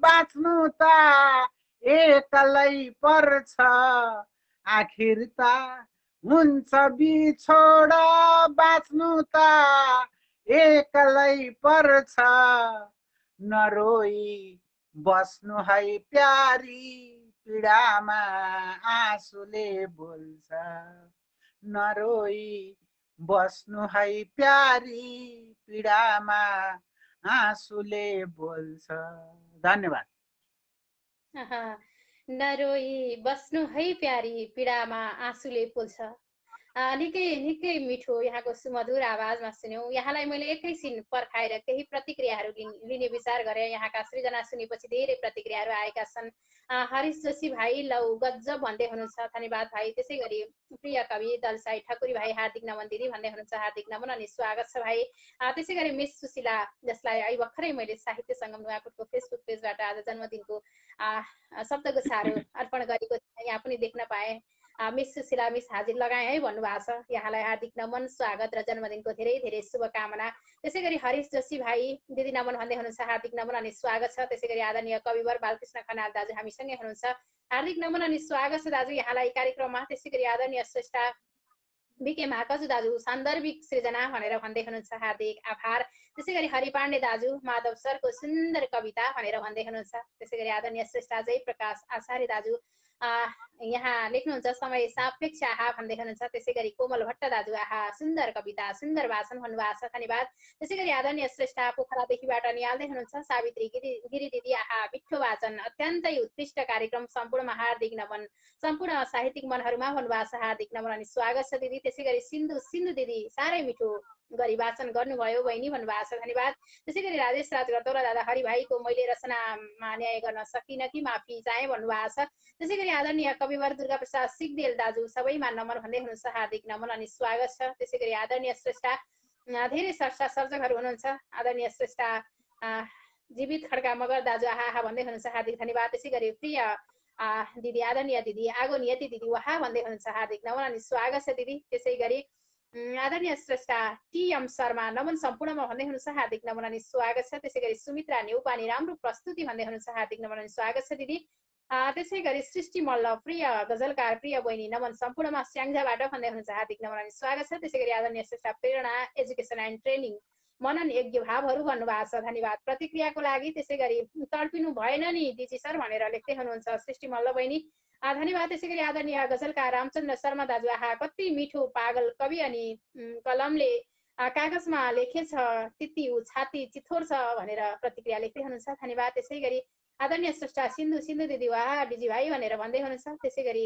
बाँच्नु त एक्लै पर्छ आखिर त हुन्छ बिछोड बाँच्नु त एक्लै पर्छ नरोई बस्नु है प्यारी पीडामा आँसुले बोल्छ नरोई बस्नु है प्यारी पीडामा आँसुले बोल्छ धन्यवाद नरोई बस्नु है प्यारी पीडामा आँसुले पोल्छ निकै निकै मिठो यहाँको सुमधुर आवाजमा सुन्यौं यहाँलाई मैले एकैछिन पर्खाएर केही प्रतिक्रियाहरू लिने विचार गरे यहाँका सृजना सुनेपछि धेरै प्रतिक्रियाहरू आएका छन् हरिश जोशी भाइ लौ गजब भन्दै हुनुहुन्छ धन्यवाद भाइ त्यसै गरी प्रिय कवि दलसाई ठकुरी भाइ हार्दिक नमन दिदी भन्दै हुनुहुन्छ हार्दिक नमन अनि स्वागत छ भाइ त्यसै गरी मिस सुशीला जसलाई अहिले भर्खरै मैले साहित्य सङ्गम नुवाकोटको फेसबुक पेजबाट आज जन्मदिनको शब्दगोछाहरू अर्पण गरेको यहाँ पनि देख्न पाएँ मिस सुशीला मिस हाजिर लगाए है भन्नुभएको छ यहाँलाई हार्दिक नमन स्वागत र जन्मदिनको धेरै धेरै शुभकामना त्यसै गरी हरिश जोशी भाइ दिदी नमन भन्दै हुनुहुन्छ हार्दिक नमन अनि स्वागत छ त्यसै गरी आदरणीय कविवर बालकृष्ण खनाल दाजु हामीसँगै हुनुहुन्छ हार्दिक नमन अनि स्वागत छ दाजु यहाँलाई कार्यक्रममा त्यसै गरी आदरणीय श्रेष्ठा बिके महाकाजु दाजु सान्दर्भिक सृजना भनेर भन्दै हुनुहुन्छ हार्दिक आभार त्यसै गरी हरि पाण्डे दाजु माधव सरको सुन्दर कविता भनेर भन्दै हुनुहुन्छ त्यसै गरी आदरणीय श्रेष्ठा जय प्रकाश आचार्य दाजु यहाँ लेख्नुहुन्छ समय सापेक्ष आहा भन्दै हुनुहुन्छ त्यसै गरी कोमल भट्ट दाजु आहा सुन्दर कविता सुन्दर भाषण भन्नुभएको छ धन्यवाद त्यसै गरी आदरणीय श्रेष्ठा पोखरादेखिबाट निहाल्दै हुनुहुन्छ सावित्री गिरी दिदी आहा मिठो वाचन अत्यन्तै उत्कृष्ट कार्यक्रम सम्पूर्णमा हार्दिक नमन सम्पूर्ण साहित्यिक मनहरूमा भन्नुभएको छ हार्दिक नमन अनि स्वागत छ दिदी त्यसै गरी सिन्धु दिदी साह्रै मिठो गरी वाचन गर्नुभयो बहिनी भन्नुभएको छ धन्यवाद त्यसै गरी राजेश राज गर्दौला दादा हरि भाइको मैले रचनामा न्याय गर्न सकिनँ कि माफी चाहे भन्नुभएको छ त्यसै गरी आदरणीय कविवर दुर्गा प्रसाद सिगदेल दाजु सबैमा नमन भन्दै हुनुहुन्छ हार्दिक नमन अनि स्वागत छ त्यसै गरी आदरणीय श्रेष्ठा धेरै स्रष्टा सर्जकहरू हुनुहुन्छ आदरणीय श्रेष्ठा जीवित खड्का मगर दाजु आहा भन्दै हुनुहुन्छ हार्दिक धन्यवाद त्यसै गरी प्रिय दिदी आदरणीय दिदी आगो नियति दिदी वहा भन्दै हुनुहुन्छ हार्दिक नमन अनि स्वागत छ दिदी त्यसै गरी आदरणीय श्रेष्ठा टीएम शर्मा नमन सम्पूर्णमा भन्दै हुनुहुन्छ हार्दिक नमन अनि स्वागत छ त्यसै गरी सुमित्रा नेउपानी राम्रो प्रस्तुति भन्दै हुनुहुन्छ हार्दिक नमन अनि स्वागत छ दिदी त्यसै गरी सृष्टि मल्ल प्रिय गजलकार प्रिय बहिनी नमन सम्पूर्णमा स्याङ्जाबाट भन्दै हुनुहुन्छ हार्दिक नमन अनि स्वागत छ त्यसै गरी आदरणीय श्रेष्ठा प्रेरणा एजुकेसन एन्ड ट्रेनिङ मनन यज्ञ भावहरू भन्नुभएको छ धन्यवाद प्रतिक्रियाको लागि त्यसै गरी तडपिनु भएन नि दिजी सर भनेर लेख्दै हुनुहुन्छ सृष्टि मल्ल बहिनी धन्यवाद त्यसै गरी आदरणीय गजलकार रामचन्द्र शर्मा दाजु आहा कति मिठो पागल कवि अनि कलमले कागजमा लेखेछ तिती छाती चिथोर छ भनेर प्रतिक्रिया लेख्दै हुनुहुन्छ धन्यवाद त्यसै गरी आदरणीय श्रेष्ठा सिन्धु दिदी वाह डिजी भाइ भनेर भन्दै हुनुहुन्छ त्यसै गरी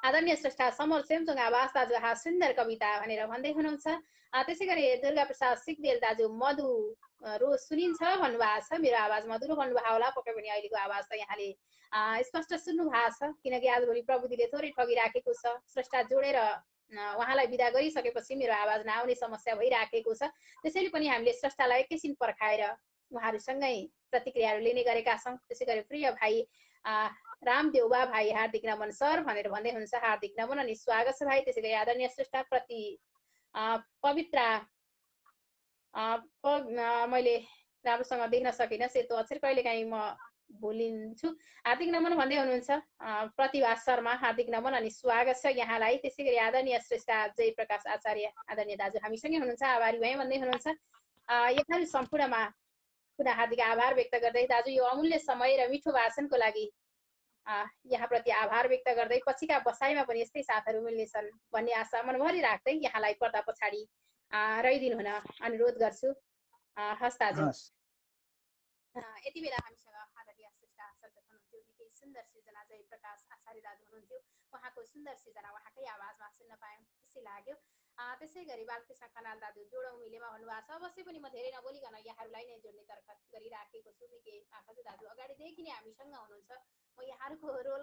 आदरणीय श्रेष्ठा समर सेमचुङ आवास दाजु आहा सुन्दर कविता भनेर भन्दै हुनुहुन्छ त्यसै गरी दुर्गा प्रसाद सिगदेल दाजु मधु रो सुनिन्छ भन्नुभएको छ मेरो आवाज मधुरो भन्नुभयो होला पक्कै पनि अहिलेको आवाज त यहाँले स्पष्ट सुन्नु भएको छ किनकि आजभोलि प्रविधिले थोरै ठगिराखेको छ श्रेष्ठा जोडेर उहाँलाई विदा गरिसकेपछि मेरो आवाज नआउने समस्या भइराखेको छ त्यसैले पनि हामीले श्रेष्ठालाई एकैछिन पर्खाएर उहाँहरूसँगै प्रतिक्रियाहरू लिने गरेका छौँ त्यसै गरी प्रिय भाइ रामदेउबा भाइ हार्दिक नमन सर भनेर भन्दै हुनुहुन्छ हार्दिक नमन अनि स्वागत छ भाइ त्यसै गरी आदरणीय श्रेष्ठा प्रति पवित्र मैले राम्रोसँग देख्न सकिनँ सेतो अक्षर कहिलेकाहीँ म भुलिन्छु हार्दिक नमन भन्दै हुनुहुन्छ प्रतिभा शर्मा हार्दिक नमन अनि स्वागत छ यहाँलाई त्यसै गरी आदरणीय श्रेष्ठा जय प्रकाश आचार्य आदरणीय दाजु हामीसँगै हुनुहुन्छ आभारी भएँ भन्दै हुनुहुन्छ यहाँहरू सम्पूर्णमा पुनः हार्दिक आभार व्यक्त गर्दै दाजु यो अमूल्य समय र मिठो भाषणको लागि यहाँप्रति आभार व्यक्त गर्दै पछिका बसाइमा पनि यस्तै साथहरू मिल्नेछन् भन्ने आशा मनभरि राख्दै यहाँलाई पर्दा पछाडि रहिदिनु हुन अनुरोध गर्छु। हस् दाजु। यति बेला हामीसँग आदरणीय श्रेष्ठ सर्जक हुनुहुन्थ्यो, निकै सुन्दर सृजना जयप्रकाश आचार्य दाजु हुनुहुन्थ्यो। उहाँको सुन्दर सृजना उहाँकै आवाजमा सुन्न पायौँ, खुसी लाग्यो। त्यसै गरी बालकृष्ण खनाल दाजु जोडौँ मिलेमा भन्नुभएको छ। अवश्य पनि म धेरै नबोलिकन यहाँहरूलाई नै जोड्ने तर्खर गरिराखेको छु। बिके आकाश दाजु अगाडिदेखि नै हामीसँग हुनुहुन्छ। म यहाँहरूको रोल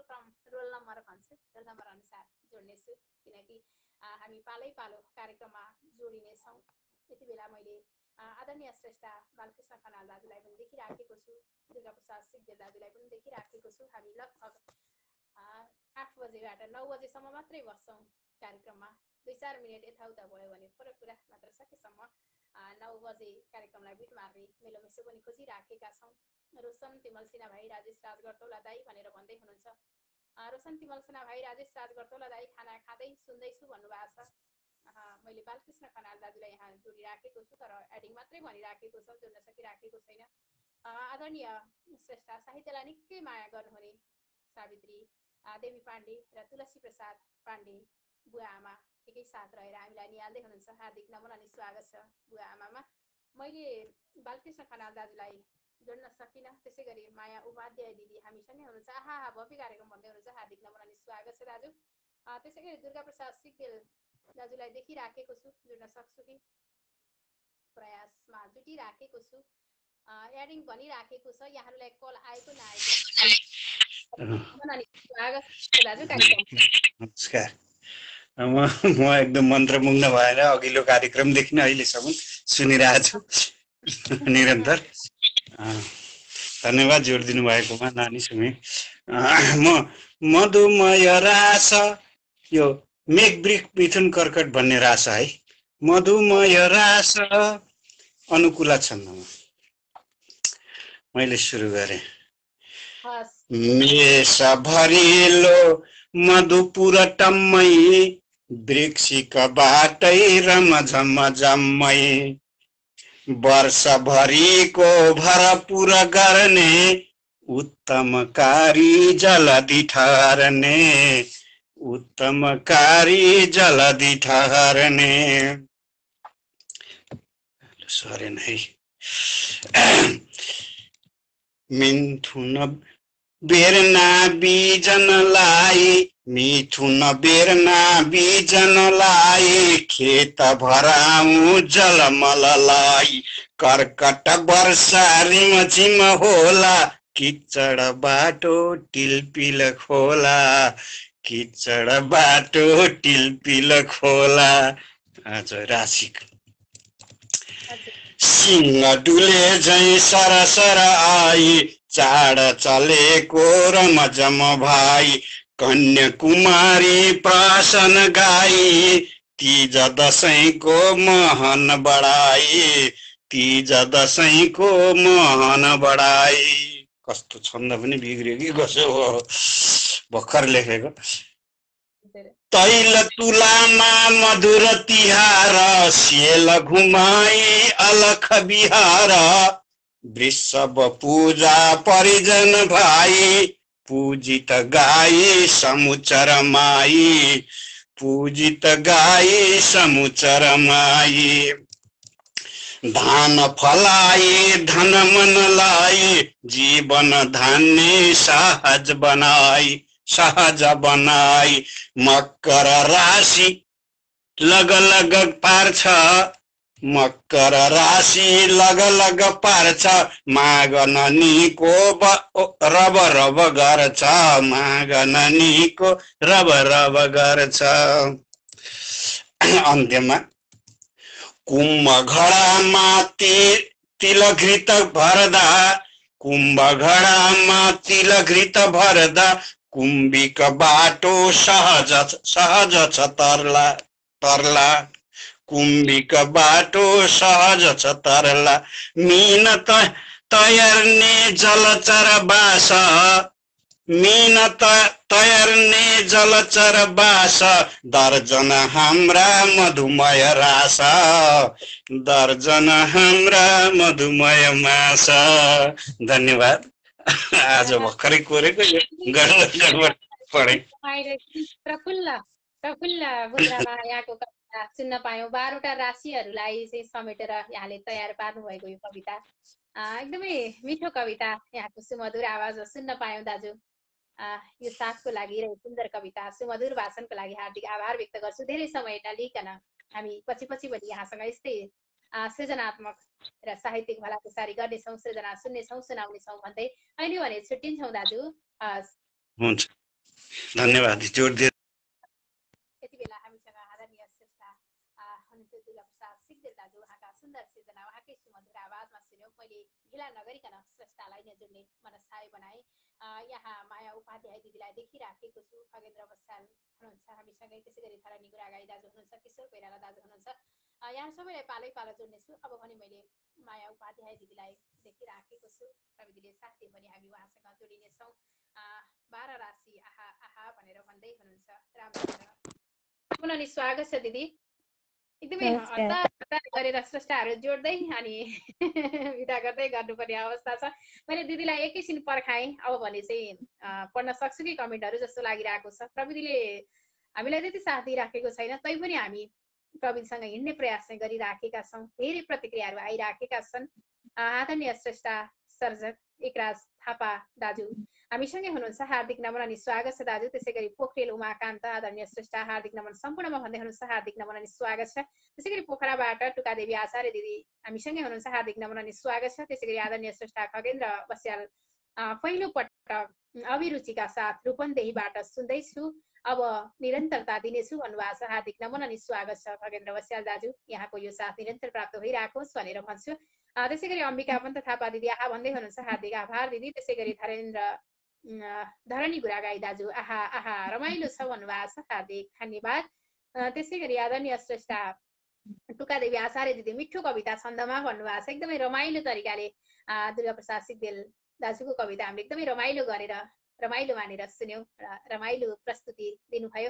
नम्बर भन्छु, रोल नम्बर अनुसार जोड्नेछु, किनकि हामी पालै पालो कार्यक्रममा जोडिनेछौँ। यति बेला मैले आदरणीय श्रेष्ठ बालकृष्ण खनाल दाजुलाई पनि देखिराखेको छु, दुर्गा प्रसाद सिग्देल दाजुलाई पनि देखिराखेको छु। हामी लगभग 8 बजेबाट 9 बजेसम्म मात्रै बस्छौँ कार्यक्रममा। 2-4 मिनट यताउता भयो भने फरक कुरा, नत्र सकेसम्म 9 बजे कार्यक्रमलाई बिट मार्ने मेलोमेसो पनि खोजिराखेका छौँ। रोशन तिमल सिन्हा भाइ, राजेश राज गर्तौला दाई भनेर भन्दै हुनुहुन्छ। रोशन तिमल सिन्हा भाइ, राजेश राज गर्तौला दाई खाना खाँदै सुन्दैछु भन्नुभएको छ। मैले बालकृष्ण खनाल दाजुलाई यहाँ जोडिराखेको छु, तर एडिङ मात्रै भनिराखेको छ, जोड्न सकिराखेको छैन। आदरणीय श्रेष्ठ साहित्यलाई निकै माया गर्नुहुने सावित्री देवी पाण्डे र तुलसी प्रसाद पाण्डे बुवा आमा एकै साथ रहेर हामीलाई निहाल्दै हुनुहुन्छ। हार्दिक नमन अनि स्वागत छ बुवा आमामा। मैले बालकृष्ण खनाल दाजुलाई जोड्न सकिनँ। त्यसै गरी माया उपाध्याय दिदी हामीसँगै हुनुहुन्छ। आहा भव्य कार्यक्रम भन्दै हुनुहुन्छ। हार्दिक नमन अनि स्वागत छ दाजु। त्यसै गरी दुर्गा प्रसाद सिग्देल दाजुलाई देखिराखेको छु, जोड्न सक्छु कि प्रयासमा जुटिराखेको छु। एडिङ भनिराखेको छ, यहाँहरूलाई कल आएको नआएको। नमस्कार। म एकदम मन्त्रमुग्ध भएर अघिल्लो कार्यक्रमदेखि नै अहिलेसम्म सुनिरहेको छु निरन्तर। धन्यवाद जोड दिनु भएकोमा नानी सुमे। म मधुमय रास, यो मेघवृक्ष मिथुन कर्कट भन्ने रास है। मधुमय रास अनुकूला छन्दमा मैले सुरु गरेँ। मेष भरिलो मधुपुर टम्मै, वृक्षिक बाटै रमझम जम्मै, वर्षभरिको भरपुर गर्ने, उत्तमकारी जलधि ठहरने, उत्तमकारी जलधि ठहरने। सरेन है। मिथुन बेर्ना बिजनलाई, मिथुन बेर्ना बिजनलाई, खेत भराऊ जलमललाई, कर्कट वर्षा रिमझिम होला, किचड बाटो टिलपिल खोला, किचड बाटो टिलपिल खोला। आज राशिक सिंह डुले झै सरसर आई, चाड चलेको रमझम भाइ, कन्याकुमारी प्रासन गाई, तीज दशैंको महन बढाई, तीज दशैंको महन बढाई। कस्तो छन्द पनि बिग्रियो कि कसो हो, भर्खर लेखेको। तैल तुलामा मधुर तिहार, सेल घुमाई अलख बिहार, वृषभ पूजा परिजन भाइ, पूजित गाई समुचर माई, पूजित गाई समुचर माई। धान फलाई धन मन लाई, जीवन धान्य सहज बनाई, सहज बनाई। मकर राशि लग लग पार्छ, मकर राशि लग लग पार्छ, माग ननीको रब रब गर्छ, माग ननीको रब रब गर्छ। अन्त्यमा कुम्भ घडामा तिलघृत भर्दा, कुम्भ घडामा तिलघृत भर्दा, कुम्भिक बाटो सहज सहज छ तरला तरला, कुम्भिक बाटो सहज छ तरला। मिहिन तयर्ने जलचर बास, मिहिनेत तयार्ने जलचर बास दर्जन हाम्रा मधुमय रास दर्जन हाम्रा मधुमय मास। धन्यवाद। आज भर्खरै कोरेको यो गडबड पढे। प्रफुल्ल प्रफुल्ल बुद्रामा यहाँको कविता सुन्न पायौँ। 12वटा राशिहरूलाई चाहिँ समेटेर यहाँले तयार पार्नु भएको यो कविता एकदमै मिठो कविता, यहाँको सुमधुर आवाज सुन्न पायौँ दाजु। यो साथको लागि र सुन्दर कविता सुमधुर भाषणको लागि हार्दिक आभार व्यक्त गर्छु। धेरै समय नलिकन हामी पछि पनि यहाँसँग यस्तै सृजनात्मक र साहित्यिक भलाकुसारी गर्नेछौँ, सृजना सुन्नेछौँ, सुनाउनेछौँ भन्दै अहिले भने छुट्टिन्छौँ दाजु। हुन्छ, धन्यवाद। जोड दिए यति बेला हामीसँग आदरणीय श्रेष्ठा हुनुहुन्थ्यो दुर्गा प्रसाद सिग्देल दाजु। उहाँका सुन्दर सृजना उहाँकै सुमधुर आवाजमा सुन्यौँ। मैले ढिला नगरिकन श्रेष्ठालाई नै जोड्ने मनसाय बनाएँ। यहाँ माया उपाध्याय दिदीलाई देखिराखेको छु। खगेन्द्र बस्याल हुनुहुन्छ हामीसँगै, त्यसै गरी धरणी गुरागाई दाजु हुनुहुन्छ, किशोर कोइराला दाजु हुनुहुन्छ। यहाँ सबैलाई पालै पालो जोड्नेछु। अब भने मैले माया उपाध्याय दिदीलाई देखिराखेको छु। प्रविधिले साथ दिए पनि हामी उहाँसँग जोडिनेछौँ। 12 राशि आहा आहा भनेर भन्दै हुनुहुन्छ। राम्रो नि स्वागत छ दिदी। एकदमै हतार गरेर स्रष्टाहरू जोड्दै अनि विदा गर्दै गर्नुपर्ने अवस्था छ। मैले दिदीलाई एकैछिन पर्खाएँ, अब भने चाहिँ पढ्न सक्छु कि कमेन्टहरू जस्तो लागिरहेको छ। प्रविधिले हामीलाई त्यति साथ दिइराखेको छैन, तैपनि हामी प्रविधिसँग हिँड्ने प्रयास चाहिँ गरिराखेका छौँ। धेरै प्रतिक्रियाहरू आइराखेका छन्। आदरणीय श्रेष्ठा सर्जक एकराज थापा दाजु हामीसँगै हुनुहुन्छ, हार्दिक नमन अनि स्वागत छ दाजु। त्यसै गरी पोखरेल उमाकान्त आदरणीय श्रेष्ठा हार्दिक नमन सम्पूर्णमा भन्दै हुनुहुन्छ, हार्दिक नमन अनि स्वागत छ। त्यसै गरी पोखराबाट टुकादेवी आचार्य दिदी हामीसँगै हुनुहुन्छ, हार्दिक नमन अनि स्वागत छ। त्यसै गरी आदरणीय श्रेष्ठा खगेन्द्र बस्याल पहिलो पटक अभिरुचिका साथ रूपन्देहीबाट सुन्दैछु, अब निरन्तरता दिनेछु भन्नुभएको छ। हार्दिक नमन अनि स्वागत छ खगेन्द्र बस्याल दाजु। यहाँको यो साथ निरन्तर प्राप्त भइरहेकोस् भनेर भन्छु। त्यसै गरी अम्बिका पन्त थापा दिदी आहा भन्दै हुनुहुन्छ, हार्दिक आभार दिदी। त्यसै गरी धरणी गुरागाई दाजु आहा आहा रमाइलो छ भन्नुभएको छ, हार्दिक धन्यवाद। त्यसै गरी आदरणीय श्रेष्ठा टुकादेवी आचार्य दिदी मिठो कविता छन्दमा भन्नुभएको छ। एकदमै रमाइलो तरिकाले दुर्गा प्रसाद सिग्देल दाजुको कविता हामीले एकदमै रमाइलो मानेर सुन्यौँ, रमाइलो प्रस्तुति दिनुभयो।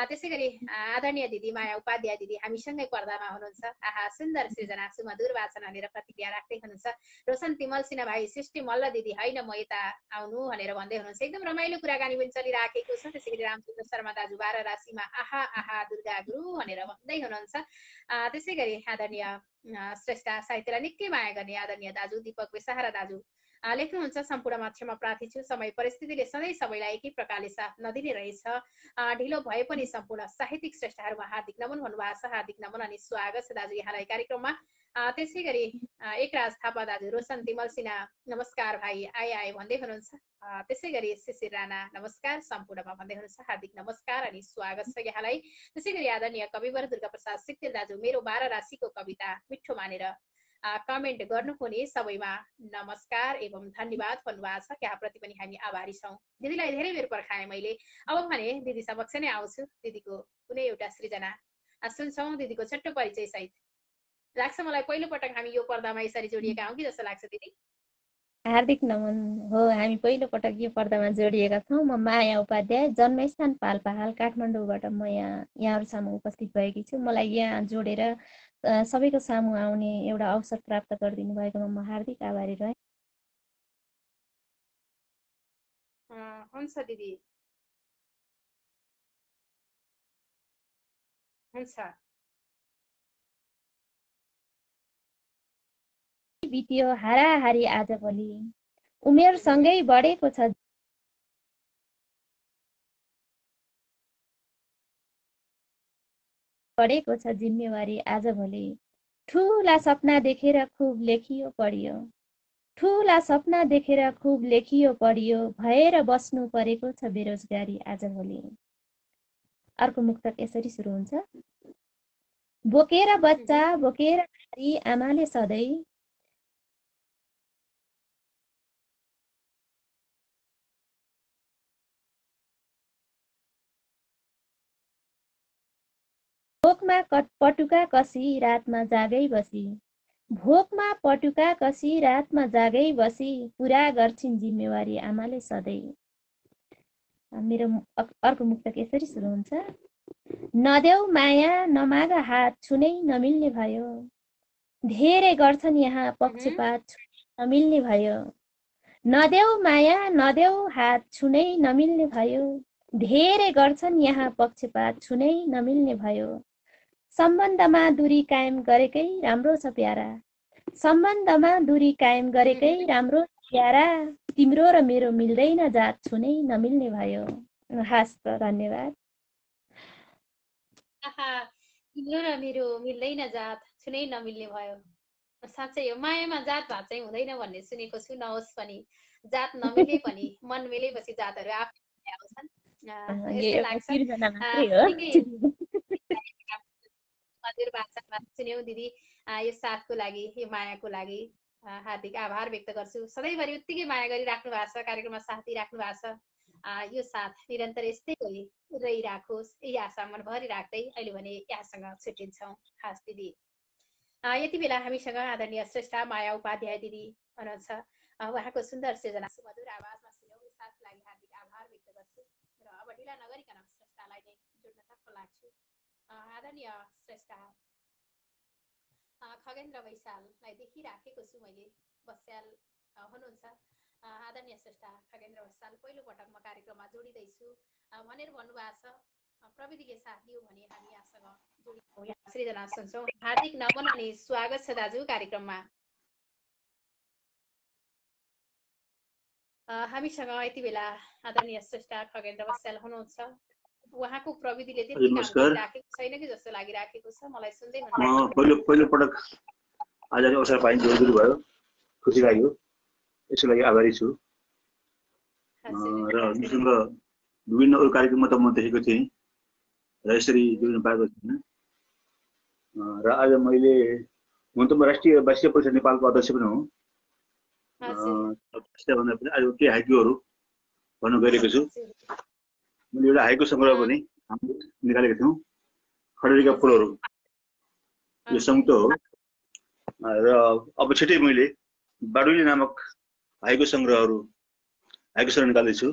त्यसै गरी आदरणीय दिदी माया उपाध्याय दिदी हामीसँगै पर्दामा हुनुहुन्छ। आहा सुन्दर सृजना सुमधुर वाचन भनेर प्रतिक्रिया राख्दै हुनुहुन्छ। रोशन तिमल सिन्हा भाइ सृष्टि मल्ल दिदी होइन म यता आउनु भनेर भन्दै हुनुहुन्छ। एकदम रमाइलो कुराकानी पनि चलिराखेको छ। त्यसै गरी रामचन्द्र शर्मा दाजु 12 राशिमा आहा आहा दुर्गा गुरु भनेर भन्दै हुनुहुन्छ। त्यसै गरी आदरणीय श्रेष्ठा साहित्यलाई निकै माया गर्ने आदरणीय दाजु दीपक बेसाहारा दाजु लेख्नुहुन्छ, सम्पूर्णमा क्षमा प्रार्थी छु, समय परिस्थितिले सधैँ सबैलाई एकै प्रकारले साथ नदिने रहेछ, ढिलो भए पनि सम्पूर्ण साहित्यिक श्रेष्ठाहरूमा हार्दिक नमन भन्नुभएको छ। हार्दिक नमन अनि स्वागत छ दाजु यहाँलाई कार्यक्रममा। त्यसै गरी एकराज थापा दाजु रोशन तिमल सिन्हा नमस्कार भाइ आए भन्दै हुनुहुन्छ। त्यसै गरी शिशिर राणा नमस्कार सम्पूर्णमा भन्दै हुनुहुन्छ, हार्दिक नमस्कार अनि स्वागत छ यहाँलाई। त्यसै गरी आदरणीय कविवर दुर्गा प्रसाद सिग्देल दाजु मेरो 12 राशिको कविता मिठो मानेर कमेन्ट गर्नुहुने सबैमा नमस्कार एवं धन्यवाद भन्नुभएको छ। यहाँप्रति पनि हामी आभारी छौँ। दिदीलाई धेरै बेर पर्खाएँ मैले, अब भने दिदी समक्ष नै आउँछु। दिदीको कुनै एउटा सृजना सुन्छौँ, दिदीको छोटो परिचय सहित। लाग्छ मलाई पहिलो पटक हामी यो पर्दामा यसरी जोडिएका हौँ कि जस्तो लाग्छ दिदी। हार्दिक नमन हो, हामी पहिलो पटक यो पर्दामा जोडिएका छौँ। म माया उपाध्याय, जन्मस्थान पाल्पाहाल काठमाडौँबाट म यहाँहरू सामु उपस्थित भएकी छु। मलाई यहाँ जोडेर सबैको सामु आउने एउटा अवसर प्राप्त गरिदिनु भएकोमा म हार्दिक आभारी रहेँ। हुन्छ दिदी, हुन्छ। बित्यो हाराहारी आजभोलि, उमेरसँगै बढेको छ जिम्मेवारी आजभोलि, ठुला सपना देखेर खुब लेखियो पढियो, ठुला सपना देखेर खुब लेखियो पढियो, भएर बस्नु परेको छ बेरोजगारी आजभोलि। अर्को मुक्तक यसरी सुरु हुन्छ, बोकेर बच्चा बोकेर नारी आमाले सधैँ, भोकमा पटुका कसी रातमा जागै बसी, भोकमा पटुका कसी रातमा जागै बसी, पुरा गर्छिन् जिम्मेवारी आमाले सधैँ, मेरो अर्को मुक्तक यसरी सुरु हुन्छ। नदेऊ माया नमाग हात छुनै नमिल्ने भयो, धेरै गर्छन् यहाँ पक्षपात नमिल्ने भयो। नदेऊ माया नदेऊ हात छुनै नमिल्ने भयो, धेरै गर्छन् यहाँ पक्षपात छुनै नमिल्ने भयो। सम्बन्धमा दूरी कायम गरेकै राम्रो छ प्यारा, सम्बन्धमा दूरी कायम गरेकै राम्रो प्यारा, तिम्रो र मेरो मिल्दैन जात छुनै नमिल्ने भयो। हस् त, धन्यवाद। तिम्रो र मेरो मिल्दैन जात छुनै नमिल्ने भयो। साँच्चै हो, मायामा जात भात चाहिँ हुँदैन भन्ने सुनेको छु, नहोस् पनि जात नमिले पनि मन मिलेपछि जातहरू आफै आउँछन्, यस्तै लाग्छ। हजुर भाषामा सुन्यौ दिदी, यो साथको लागि, यो मायाको लागि हार्दिक आभार व्यक्त गर्छु। सधैँभरि उत्तिकै माया गरिराख्नु भएको छ, कार्यक्रममा साथ दिइराख्नु भएको छ। यो साथ निरन्तर यस्तै रहिराखोस्, यही आशा मनभरि राख्दै अहिले भने यहाँसँग छुट्टिन्छौँ। खास दिदी यति बेला हामीसँग आदरणीय श्रेष्ठा माया उपाध्याय दिदी हुनुहुन्छ। उहाँको सुन्दर सृजना सुमधुर आवाजमा सुन्यौँ, यो साथको लागि हार्दिक आभार व्यक्त गर्छु र अब ढिला नगरिकन श्रेष्ठालाई नै जोड्नतर्फ लाग्छु। आदरणीय श्रेष्ठा खगेन्द्र वैशाललाई देखिराखेको छु मैले, बस्याल हुनुहुन्छ। आदरणीय श्रेष्ठा खगेन्द्र वैशाल पहिलो पटक म कार्यक्रममा जोडिँदैछु भनेर भन्नुभएको छ। प्रविधिले साथ दियो भने हामी यहाँसँग जोडिन्छौँ, यहाँ सृजना सुन्छौँ। हार्दिक नमन अनि स्वागत छ दाजु कार्यक्रममा। हामीसँग यति बेला आदरणीय श्रेष्ठा खगेन्द्र वैशाल हुनुहुन्छ। उहाँको प्रविधिले त्यति काम गरिराखेको छैन कि जस्तो लागिराखेको छ मलाई सुन्दै हुनुहुन्छ। पहिलो पटक आज अवसर पाइन्छ, भयो, खुसी लाग्यो, यसको लागि आभारी छु। र मसँग विभिन्न अरू कार्यक्रममा त म देखेको थिएँ र यसरी जोड्न पाएको थिइनँ। र आज मैले हुन त म राष्ट्रिय वार्षिक परिषद नेपालको अध्यक्ष पनि हुँ। भन्दा पनि आज केही हाइकुहरू भन्न गइरहेको छु। मैले एउटा हाइकु सङ्ग्रह पनि निकालेको थियौँ, खडेरीका फुलहरू, यो संयुक्त हो। र अब छिटै मैले बाडुली नामक हाइकु सङ्ग्रह निकाल्दैछु।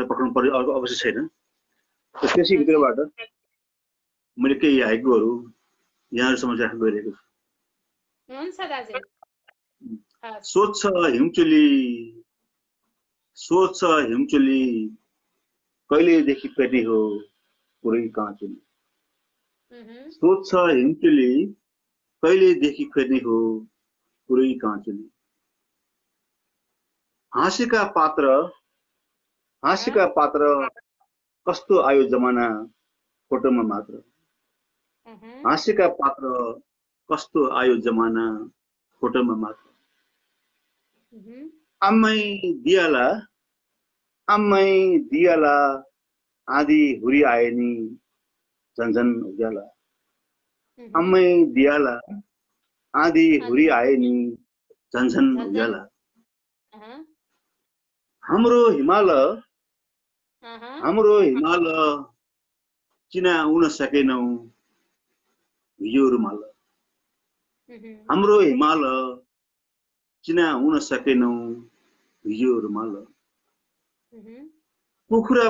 पठाउनु पर्ने अवश्य छैन। त्यसै भित्रबाट मैले केही हाइकुहरू यहाँहरूसम्म राख्न गइरहेको छु। सोच हिमचुली कहिलेदेखि फेर्ने हो पुरै काँचुली, सोच हिमचुली कहिलेदेखि फेर्ने हो पुरै काँचुली। हाँसेका पात्र कस्तो आयो जमाना फोटोमा मात्र, हाँसेका पात्र कस्तो आयो जमाना फोटोमा मात्र। आम्मै दियाला आँधी हुरी आए नि झन्झन उज्याला, आम्मै दियाला आँधी हुरी आए नि झन्झन उज्याला। हाम्रो हिमाल चिनाउन सकेनौ हिजो रुमाल, हाम्रो हिमाल चिनाउन सकेनौ हिजो रुमाल। कुखुरा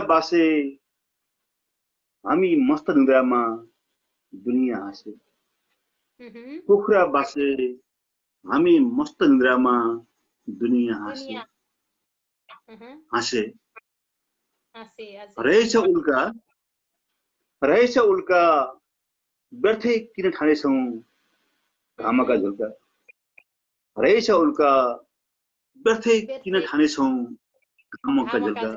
बासे हामी मस्त निद्रामा दुनिया हाँसे, कुखुरा बासे हामी मस्त निद्रामा दुनिया हाँसे। रहेछ उल्का व्यर्थै किन ठानेछौँ घामका झुल्का, रहेछ उल्का व्यर्थै किन ठानेछौँ घामका झुल्का।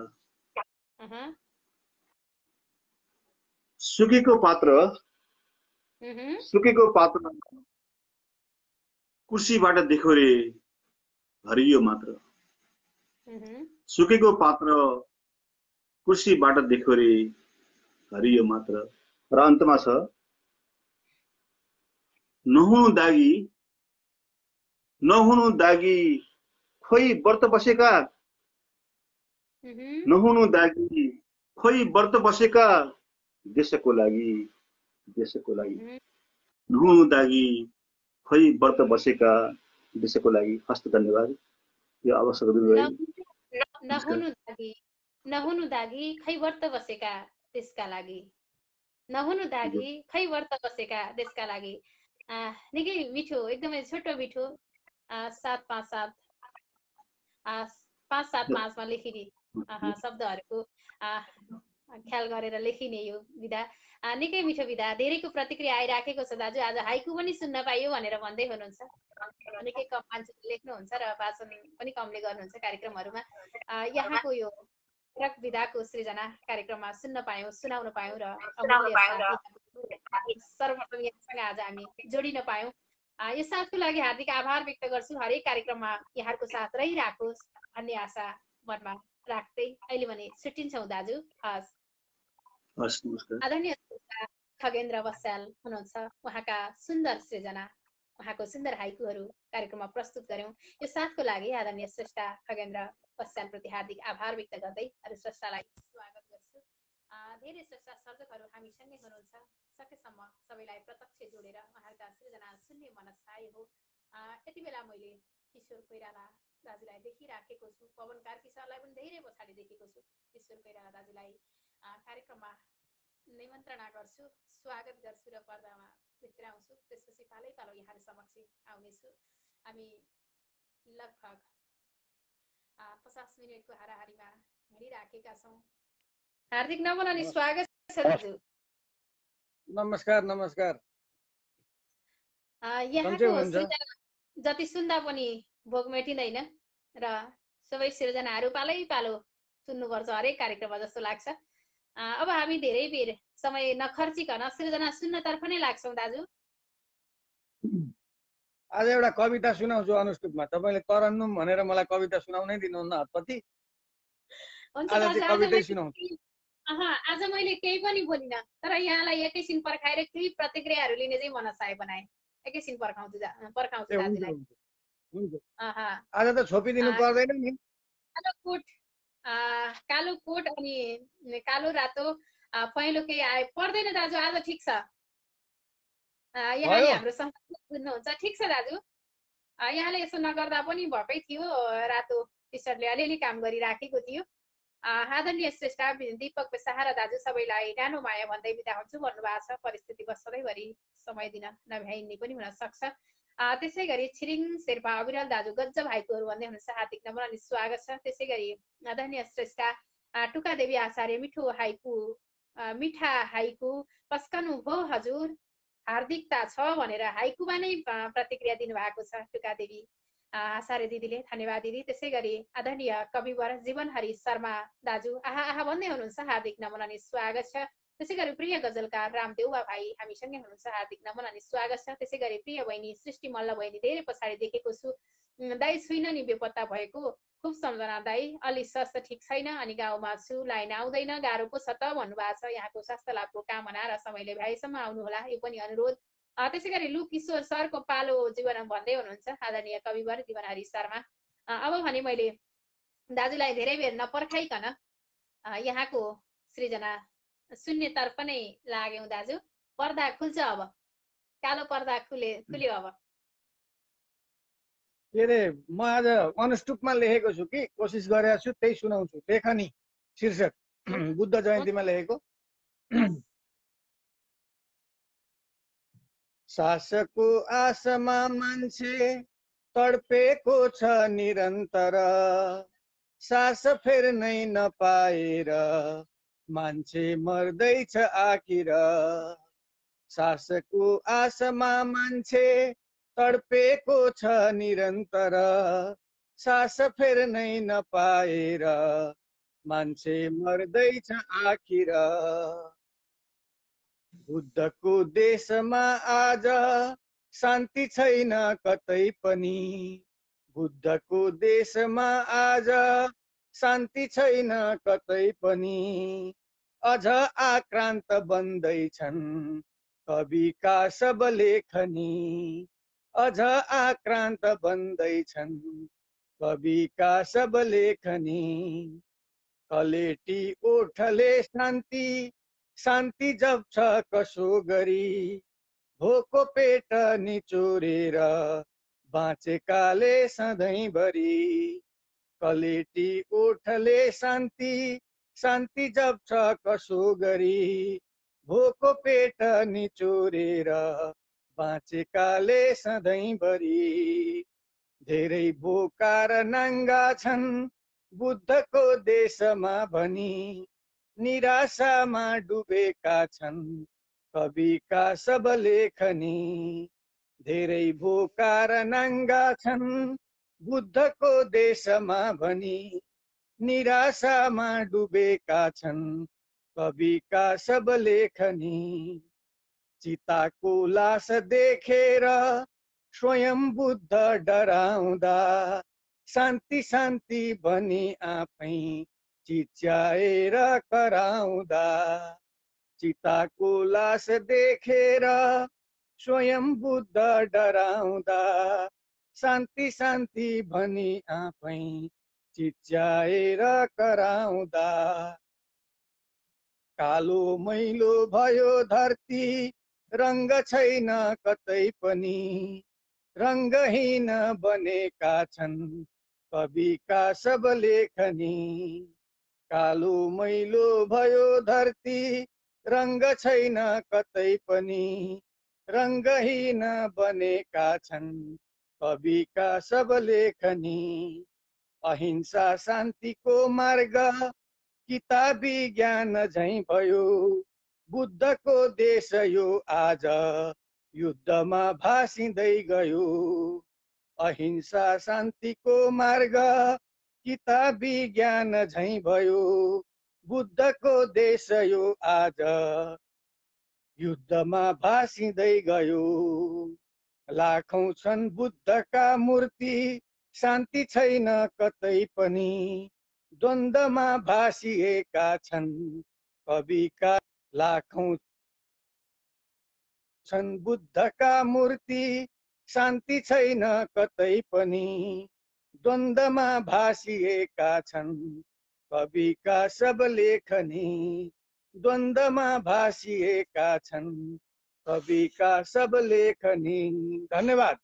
सुकेको पात्र कुर्सीबाट देखोरे हरियो मात्र, सुकेको पात्र कुर्सीबाट देखोरे हरियो मात्र। र अन्तमा छ नहुनु दागी खोइ व्रत बसेका, नहुनु दागी खोइ व्रत बसेका देशको लागि, नहुनु दागी खोइ व्रत बसेका देशको लागि। हस्त, धन्यवाद। यो अवस्थाको दूर गरी नहुनु दागी खै व्रत बसेका त्यसका लागि नहुनु दागी खै व्रत बसेका देशका लागि। निकै मिठो, एकदमै छोटो मिठो 5-7-5-5-5मा लेखिने शब्दहरूको ख्याल गरेर लेखिने यो विधा निकै मिठो विधा। धेरैको प्रतिक्रिया आइराखेको छ दाजु। आज हाइकु पनि सुन्न पाइयो भनेर भन्दै हुनुहुन्छ। निकै कम मान्छेले लेख्नुहुन्छ र वाचन पनि कमले गर्नुहुन्छ कार्यक्रमहरूमा। यहाँको यो फरक विधाको सृजना कार्यक्रममा सुन्न पायौँ, सुनाउन पायौँ र अमूल्य सर्वप्रथम यहाँसँग आज हामी जोडिन पायौँ। यो साथको लागि हार्दिक आभार व्यक्त गर्छु। हरेक कार्यक्रममा यहाँहरूको साथ रहिराखोस् भन्ने आशा मनमा राख्दै अहिले भने छुट्टिन्छौँ दाजु। आदरणीय खगेन्द्र बस्याल हुनुहुन्छ। उहाँका सुन्दर सृजना, उहाँको सुन्दर हाइकुहरू कार्यक्रममा प्रस्तुत गर्यौं। यो साथको लागि आदरणीय श्रेष्ठा खगेन्द्र बस्यालप्रति हार्दिक आभार व्यक्त गर्दै अरू श्रेष्ठालाई स्वागत गर्छु। धेरै श्रेष्ठा सर्जकहरू हामीसँगै हुनुहुन्छ। सकेसम्म सबैलाई प्रत्यक्ष जोडेर उहाँका सृजना सुन्ने मनसाय हो। यति बेला मैले किशोर कोइराला दाजुलाई देखिराखेको छु। पवन कार्की सरलाई पनि धेरै पछाडि देखेको छु। किशोर कोइराला दाजुलाई कार्यक्रममा निमन्त्रणा गर्छु, स्वागत गर्छु र पर्दामा भित्राउँछु। त्यसपछि पालै पालो यहाँहरू समक्ष आउनेछु। हामी लगभग 50 मिनटको हाराहारीमा हिँडिराखेका छौँ। हार्दिक नमन अनि स्वागत छ दाजु। नमस्कार नमस्कार। यहाँको सृजना जति सुन्दा पनि भोग मेटिँदैन र सबै सृजनाहरू पालै पालो सुन्नुपर्छ हरेक कार्यक्रममा जस्तो लाग्छ। अब हामी धेरै बेर समय नखर्चिकन सृजना सुन्नतर्फ नै लाग्छौँ दाजु। आज एउटा कविता सुनाउँछु अनुष्टुपमा। तपाईँले तरन्नुम भनेर मलाई कविता सुनाउनै दिनुहुन्न हतपति। आज मैले केही पनि बोलिनँ, तर यहाँलाई एकैछिन पर्खाएर केही प्रतिक्रियाहरू लिने चाहिँ मनसाय बनाए। एकैछिन पर्खाउँछु दाजुलाई। आज त छोपिदिनु पर्दैन नि। कालो कोट अनि कालो रातो पहेँलो केही आए पर्दैन दाजु। आज ठिक छ। यहाँले हाम्रो संवाद सुन्नुहुन्छ। ठिक छ दाजु। यहाँले यसो नगर्दा पनि भएकै थियो। रातो टी सर्टले अलिअलि काम गरिराखेको थियो। आदरणीय श्रेष्ठा दीपक बेसाहारा दाजु सबैलाई न्यानो माया भन्दै बिदा हुन्छु भन्नुभएको छ। परिस्थितिवश सधैँभरि समय दिन नभ्याइने पनि हुन सक्छ। त्यसै गरी छिरिङ शेर्पा अविरल दाजु गज्जब हाइकुहरू भन्दै हुनुहुन्छ। हार्दिक नमन अनि स्वागत छ। त्यसै गरी आदरणीय श्रेष्ठा टुका देवी आचार्य मिठो हाइकु मिठा हाइकु पस्कनु हो हजुर, हार्दिकता छ भनेर हाइकुमा नै प्रतिक्रिया दिनुभएको छ टुका देवी आचार्य दिदीले। धन्यवाद दिदी। त्यसै गरी आदरणीय कविवर जीवनहरि शर्मा दाजु आहा आहा भन्दै हुनुहुन्छ। हार्दिक नमन अनि स्वागत छ। त्यसै गरी प्रिय गजलकार रामदेउवा भाइ हामीसँगै हुनुहुन्छ। हार्दिक नमन अनि स्वागत छ। त्यसै गरी प्रिय बहिनी सृष्टि मल्ल बहिनी धेरै पछाडि देखेको छु। दाइ छुइन नि बेपत्ता भएको, खुब सम्झना दाइ, अलि स्वास्थ्य ठिक छैन अनि गाउँमा छु, लाइन आउँदैन, गाह्रो पो छ त भन्नुभएको छ। यहाँको स्वास्थ्य लाभको कामना र समयले भ्याएसम्म आउनुहोला, यो पनि अनुरोध। त्यसै गरी लु किशोर सरको पालो जीवन भन्दै हुनुहुन्छ आदरणीय कविवर जीवनहरि शर्मा। अब भने मैले दाजुलाई धेरै बेर नपर्खाइकन यहाँको सृजना शून्यतर्फ नै लाग्यौं दाजु। पर्दा खुल्छ अब, कालो पर्दा खुल्यो अब। के अरे म आज अनुष्टुपमा लेखेको छु कि कोसिस गरेको छु त्यही सुनाउँछु। लेखनी शीर्षक बुद्ध जयन्तीमा लेखेको। सासको आशमा मान्छे तडपेको छ निरन्तर, सास फेर्नै नपाएर मान्छे मर्दैछ आखिर। सासको आशमा मान्छे तडपेको छ निरन्तर, सास फेर्नै नपाएर मान्छे मर्दैछ आखिर। बुद्धको देशमा आज शान्ति छैन कतै पनि, बुद्धको देशमा आज शान्ति छैन कतै पनि। अझ आक्रान्त बन्दैछन् कविका सब लेखनी, अझ आक्रान्त बन्दैछन् कविका सब लेखनी। कलेटी ओठले शान्ति शान्ति जप्छ कसो गरी, भोको पेट निचोरेर बाँचेकाले सधैँभरि। कलेटी ओठले शान्ति शान्ति जप्छ कसो गरी भोको पेट निचोरेर बाँचेकाले सधैँभरि धेरै भोका र नाङ्गा छन् बुद्धको देशमा भनी निराशामा डुबेका छन् कविका सब लेखनी धेरै भोका र नाङ्गा छन् बुद्धको देशमा भनी निराशामा डुबेका छन् कविका सब लेखनी चिताको लास देखेर स्वयं बुद्ध डराउँदा शान्ति शान्ति भनी आफै चिच्याएर कराउँदा चिताको लास देखेर स्वयं बुद्ध डराउँदा शान्ति शान्ति भनी आफै चिच्याएर कराउँदा कालो मैलो भयो धरती रङ्ग छैन कतै पनि रङ्गहीन बनेका छन् कविका सब लेखनी कालो मैलो भयो धरती रङ्ग छैन कतै पनि रङ्गहीन बनेका छन् कविका सब लेखनी अहिंसा शान्तिको मार्ग किताबी ज्ञान झैं भयो बुद्धको देश यो आज युद्धमा भासिँदै गयो अहिंसा शान्तिको मार्ग किताबी ज्ञान झैं भयो बुद्धको देश यो आज युद्धमा भासिँदै गयो लाखौं छन् बुद्धका मूर्ति शान्ति छैन कतै पनि द्वन्द्वमा भासिएका छन् कविका लाखौं छन् बुद्धका मूर्ति शान्ति छैन कतै पनि द्वन्द्वमा भासिएका छन् कविका सब लेखनी द्वन्द्वमा भासिएका छन् कविका सब लेखनी धन्यवाद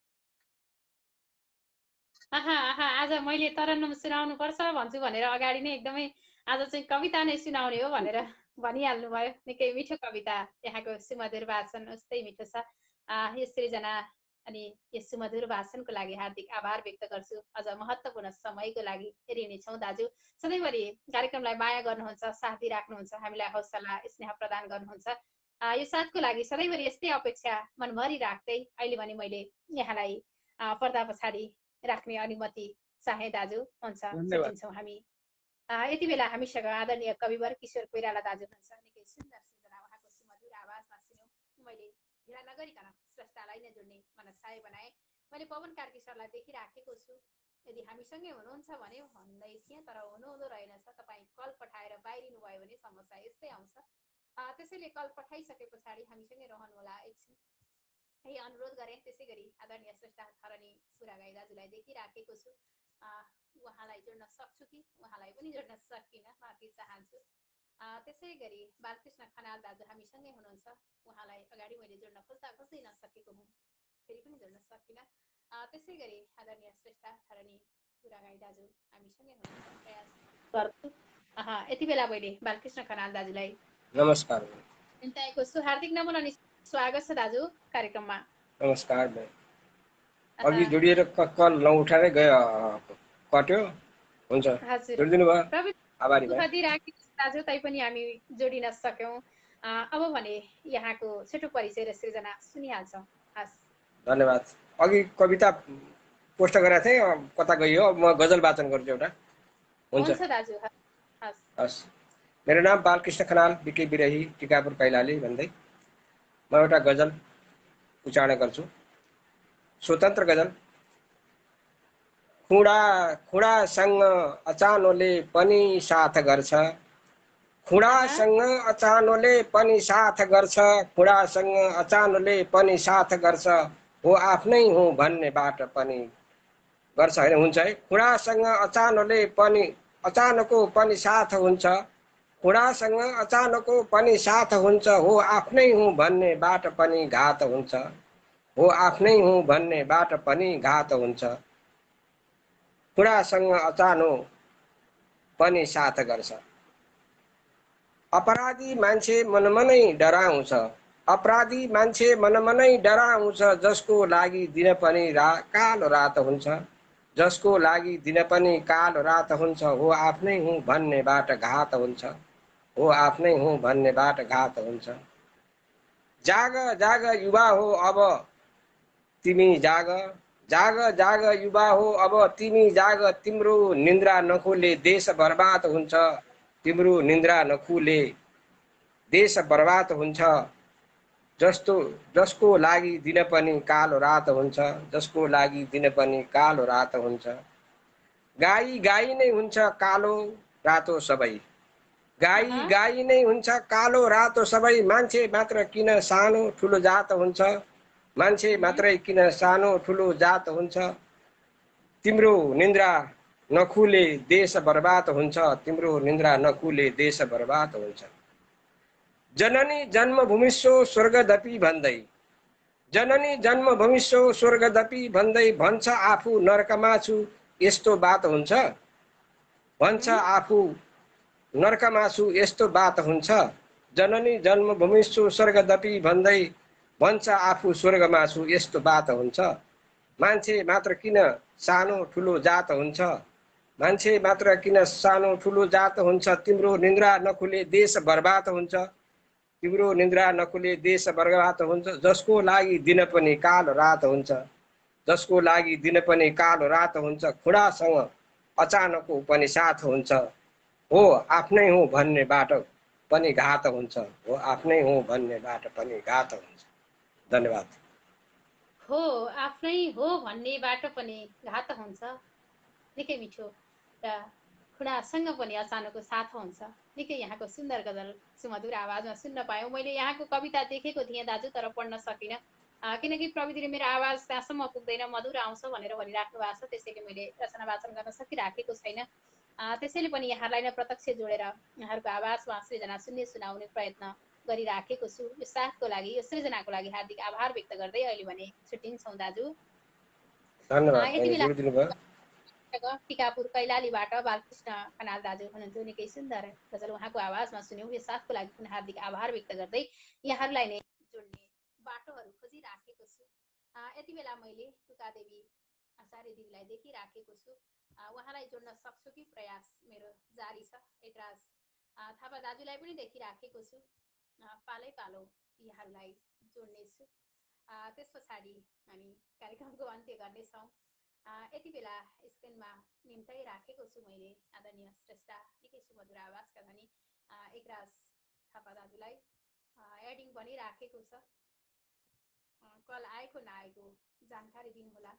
आज मैले तरन्नुम सुनाउनु पर्छ भन्छु भनेर अगाडि नै एकदमै आज चाहिँ कविता नै सुनाउने हो भनेर भनिहाल्नु भयो निकै मिठो कविता यहाँको सुमधुर भाषण उस्तै मिठो छ यो सृजना अनि यस सुमधुर भाषणको लागि हार्दिक आभार व्यक्त गर्छु अझ महत्त्वपूर्ण समयको लागि ऋणी छौँ दाजु सधैँभरि कार्यक्रमलाई माया गर्नुहुन्छ साथ दिइराख्नुहुन्छ हामीलाई हौसला स्नेह प्रदान गर्नुहुन्छ यो साथको लागि सधैँभरि यस्तै अपेक्षा मनभरि राख्दै अहिले भने मैले यहाँलाई पर्दा पछाडि राख्ने अनुमति चाहे दाजु हुन्छ छौँ हामी यति बेला हामीसँग आदरणीय कविवर किशोर कोइराला दाजु हुनुहुन्छ निकै सुन्दर सृजना उहाँको सुमधुर आवाजमा सुन्यौँ मैले ढिला नगरिकन स्रष्टालाई नै जोड्ने मनसाय बनाएँ मैले पवन कार्की सरलाई देखिराखेको छु यदि हामीसँगै हुनुहुन्छ भने भन्दै थिएँ तर हुनुहुँदो रहेनछ तपाईँ कल पठाएर बाहिरिनु भयो भने समस्या यस्तै आउँछ त्यसैले कल पठाइसके पछाडि हामीसँगै रहनुहोला एकछिन यही अनुरोध गरेँ त्यसै गरी आदरणीय श्रेष्ठ थरनी सुरागाई दाजुलाई देखिराखेको छु उहाँलाई जोड्न सक्छु कि उहाँलाई पनि जोड्न सकिनँ माफी चाहन्छु त्यसै गरी बालकृष्ण खनाल दाजु हामीसँगै हुनुहुन्छ उहाँलाई अगाडि मैले जोड्न खोज्दै नसकेको हुँ फेरि पनि जोड्न सकिनँ त्यसै गरी आदरणीय श्रेष्ठ थरनी सुरागाई दाजु हामीसँगै हुनुहुन्छ प्रयास गर्छु यति बेला मैले बालकृष्ण खनाल दाजुलाई नमस्कार निम्ताएको छु हार्दिक नमन अनि स्वागत छ दाजु कार्यक्रममा नमस्कार भाइ अघि जोडिएर कल नउठाएरै गयो कट्यो हुन्छ जोडिदिनु भयो आभारी भाइ दाजु तै पनि हामी जोडिन सक्यौं अब भने यहाँको छोटो परिचय र सृजना सुनिहाल्छौँ हस् धन्यवाद अघि कविता पोस्ट गरेको थिएँ कता गयो म गजल वाचन गर्छु एउटा हुन्छ दाजु हस् मेरो नाम बालकृष्ण खनाल बिके बिरही टिकापुर कैलाली भन्दै म एउटा गजल उच्चारण गर्छु स्वतन्त्र गजल खुडासँग अचानोले पनि साथ गर्छ खुडासँग अचानोले पनि साथ गर्छ खुडासँग अचानोले पनि साथ गर्छ हो आफ्नै हुँ भन्ने बाट पनि गर्छ हैन हुन्छ है खुडासँग अचानोले पनि अचानको पनि साथ हुन्छ खुडासँग अचानको पनि साथ हुन्छ हो आफ्नै हुँ भन्ने बाट पनि घात हुन्छ हो आफ्नै हुँ भन्ने बाट पनि घात हुन्छ खुडासँग अचानो पनि साथ गर्छ। अपराधी मान्छे मनमनै डराउँछ, अपराधी मान्छे मनमनै डराउँछ, जसको लागि दिन पनि कालो रात हुन्छ, जसको लागि दिन पनि कालो रात हुन्छ, हो आफ्नै हुँ भन्नेबाट घात हुन्छ, हो आफ्नै हुँ भन्नेबाट घात हुन्छ। जाग जाग युवा हो अब तिमी जाग, जाग जाग युवा हो अब तिमी जाग, तिम्रो निन्द्रा नखुले देश बर्बाद हुन्छ, तिम्रो निन्द्रा नखुले देश बर्बाद हुन्छ, जसको लागि दिन पनि कालो रात हुन्छ, जसको लागि दिन पनि कालो रात हुन्छ। गाई गाई नै हुन्छ कालो रातो सबै, गाई गाई नै हुन्छ कालो रातो सबै, मान्छे मात्र किन सानो ठुलो जात हुन्छ, मान्छे मात्रै किन सानो ठुलो जात हुन्छ, तिम्रो निन्द्रा नखुले देश बर्बाद हुन्छ, तिम्रो निन्द्रा नखुले देश बर्बाद हुन्छ। जननी जन्मभूमिस्सो स्वर्गदपि भन्दै, जननी जन्मभूमिस्सो स्वर्गदपि भन्दै भन्छ आफू नरकमा छु, यस्तो बात हुन्छ, भन्छ आफू नरकमा छु यस्तो बात हुन्छ। जननी जन्मभूमिस्सो स्वर्गदपि भन्दै भन्छ आफू स्वर्गमा छु यस्तो बात हुन्छ। मान्छे मात्र किन सानो ठुलो जात हुन्छ, मान्छे मात्र किन सानो ठुलो जात हुन्छ, तिम्रो निन्द्रा नखुले देश बर्बाद हुन्छ, तिम्रो निन्द्रा नखुले देश बर्बाद हुन्छ, जसको लागि दिन पनि कालो रात हुन्छ, जसको लागि दिन पनि कालो रात हुन्छ, खुडासँग अचानक पनि साथ हुन्छ, हो आफ्नै हो भन्ने बाटो पनि घात हुन्छ, हो आफ्नै हो भन्ने बाटो पनि घात हुन्छ। धन्यवाद। हो आफ्नै हो भन्ने बाटो पनि घात हुन्छ, निकै मिठो र खुडासँग पनि अचानकको साथ हुन्छ। निकै यहाँको सुन्दर गजल सुमधुर आवाजमा सुन्न पायौँ। मैले यहाँको कविता देखेको थिएँ दाजु, तर पढ्न सकिनँ किनकि प्रविधिले मेरो आवाज त्यहाँसम्म पुग्दैन, मधुर आउँछ भनेर भनिराख्नु भएको छ, त्यसैले मैले रचना वाचन गर्न सकिराखेको छैन। त्यसैले पनि यहाँलाई नै प्रत्यक्ष जोडेर यहाँहरूको आवाजमा सृजना सुनाउने प्रयत्न गरिराखेको छु। यो साथको लागि, यो सृजनाको लागि हार्दिक आभार व्यक्त गर्दै अहिले भने छुट्टिन्छौँ दाजु। यति बेला टिकापुर कैलालीबाट बालकृष्ण खनाल दाजु हुनुहुन्थ्यो, निकै सुन्दर गजल उहाँको आवाजमा सुन्यौँ। यो साथको लागि पनि हार्दिक आभार व्यक्त गर्दै यहाँहरूलाई नै जोड्ने बाटोहरू खोजिराखेको छु। यति बेला मैले टुकादेवी आचार्य दिदीलाई देखिराखेको छु, उहाँलाई जोड्न सक्छु कि प्रयास मेरो जारी छ। एकराज थापा दाजुलाई पनि देखिराखेको छु, पालै पालो यहाँहरूलाई जोड्नेछु। त्यस पछाडि हामी कार्यक्रमको अन्त्य गर्नेछौँ। यति बेला स्क्रिनमा निम्ताइराखेको छु मैले आदरणीय श्रेष्ठ निकै सुमधुर आवाजका धनी एकराज थापा दाजुलाई। एडिङ बनिराखेको छ, कल आएको नआएको जानकारी दिनुहोला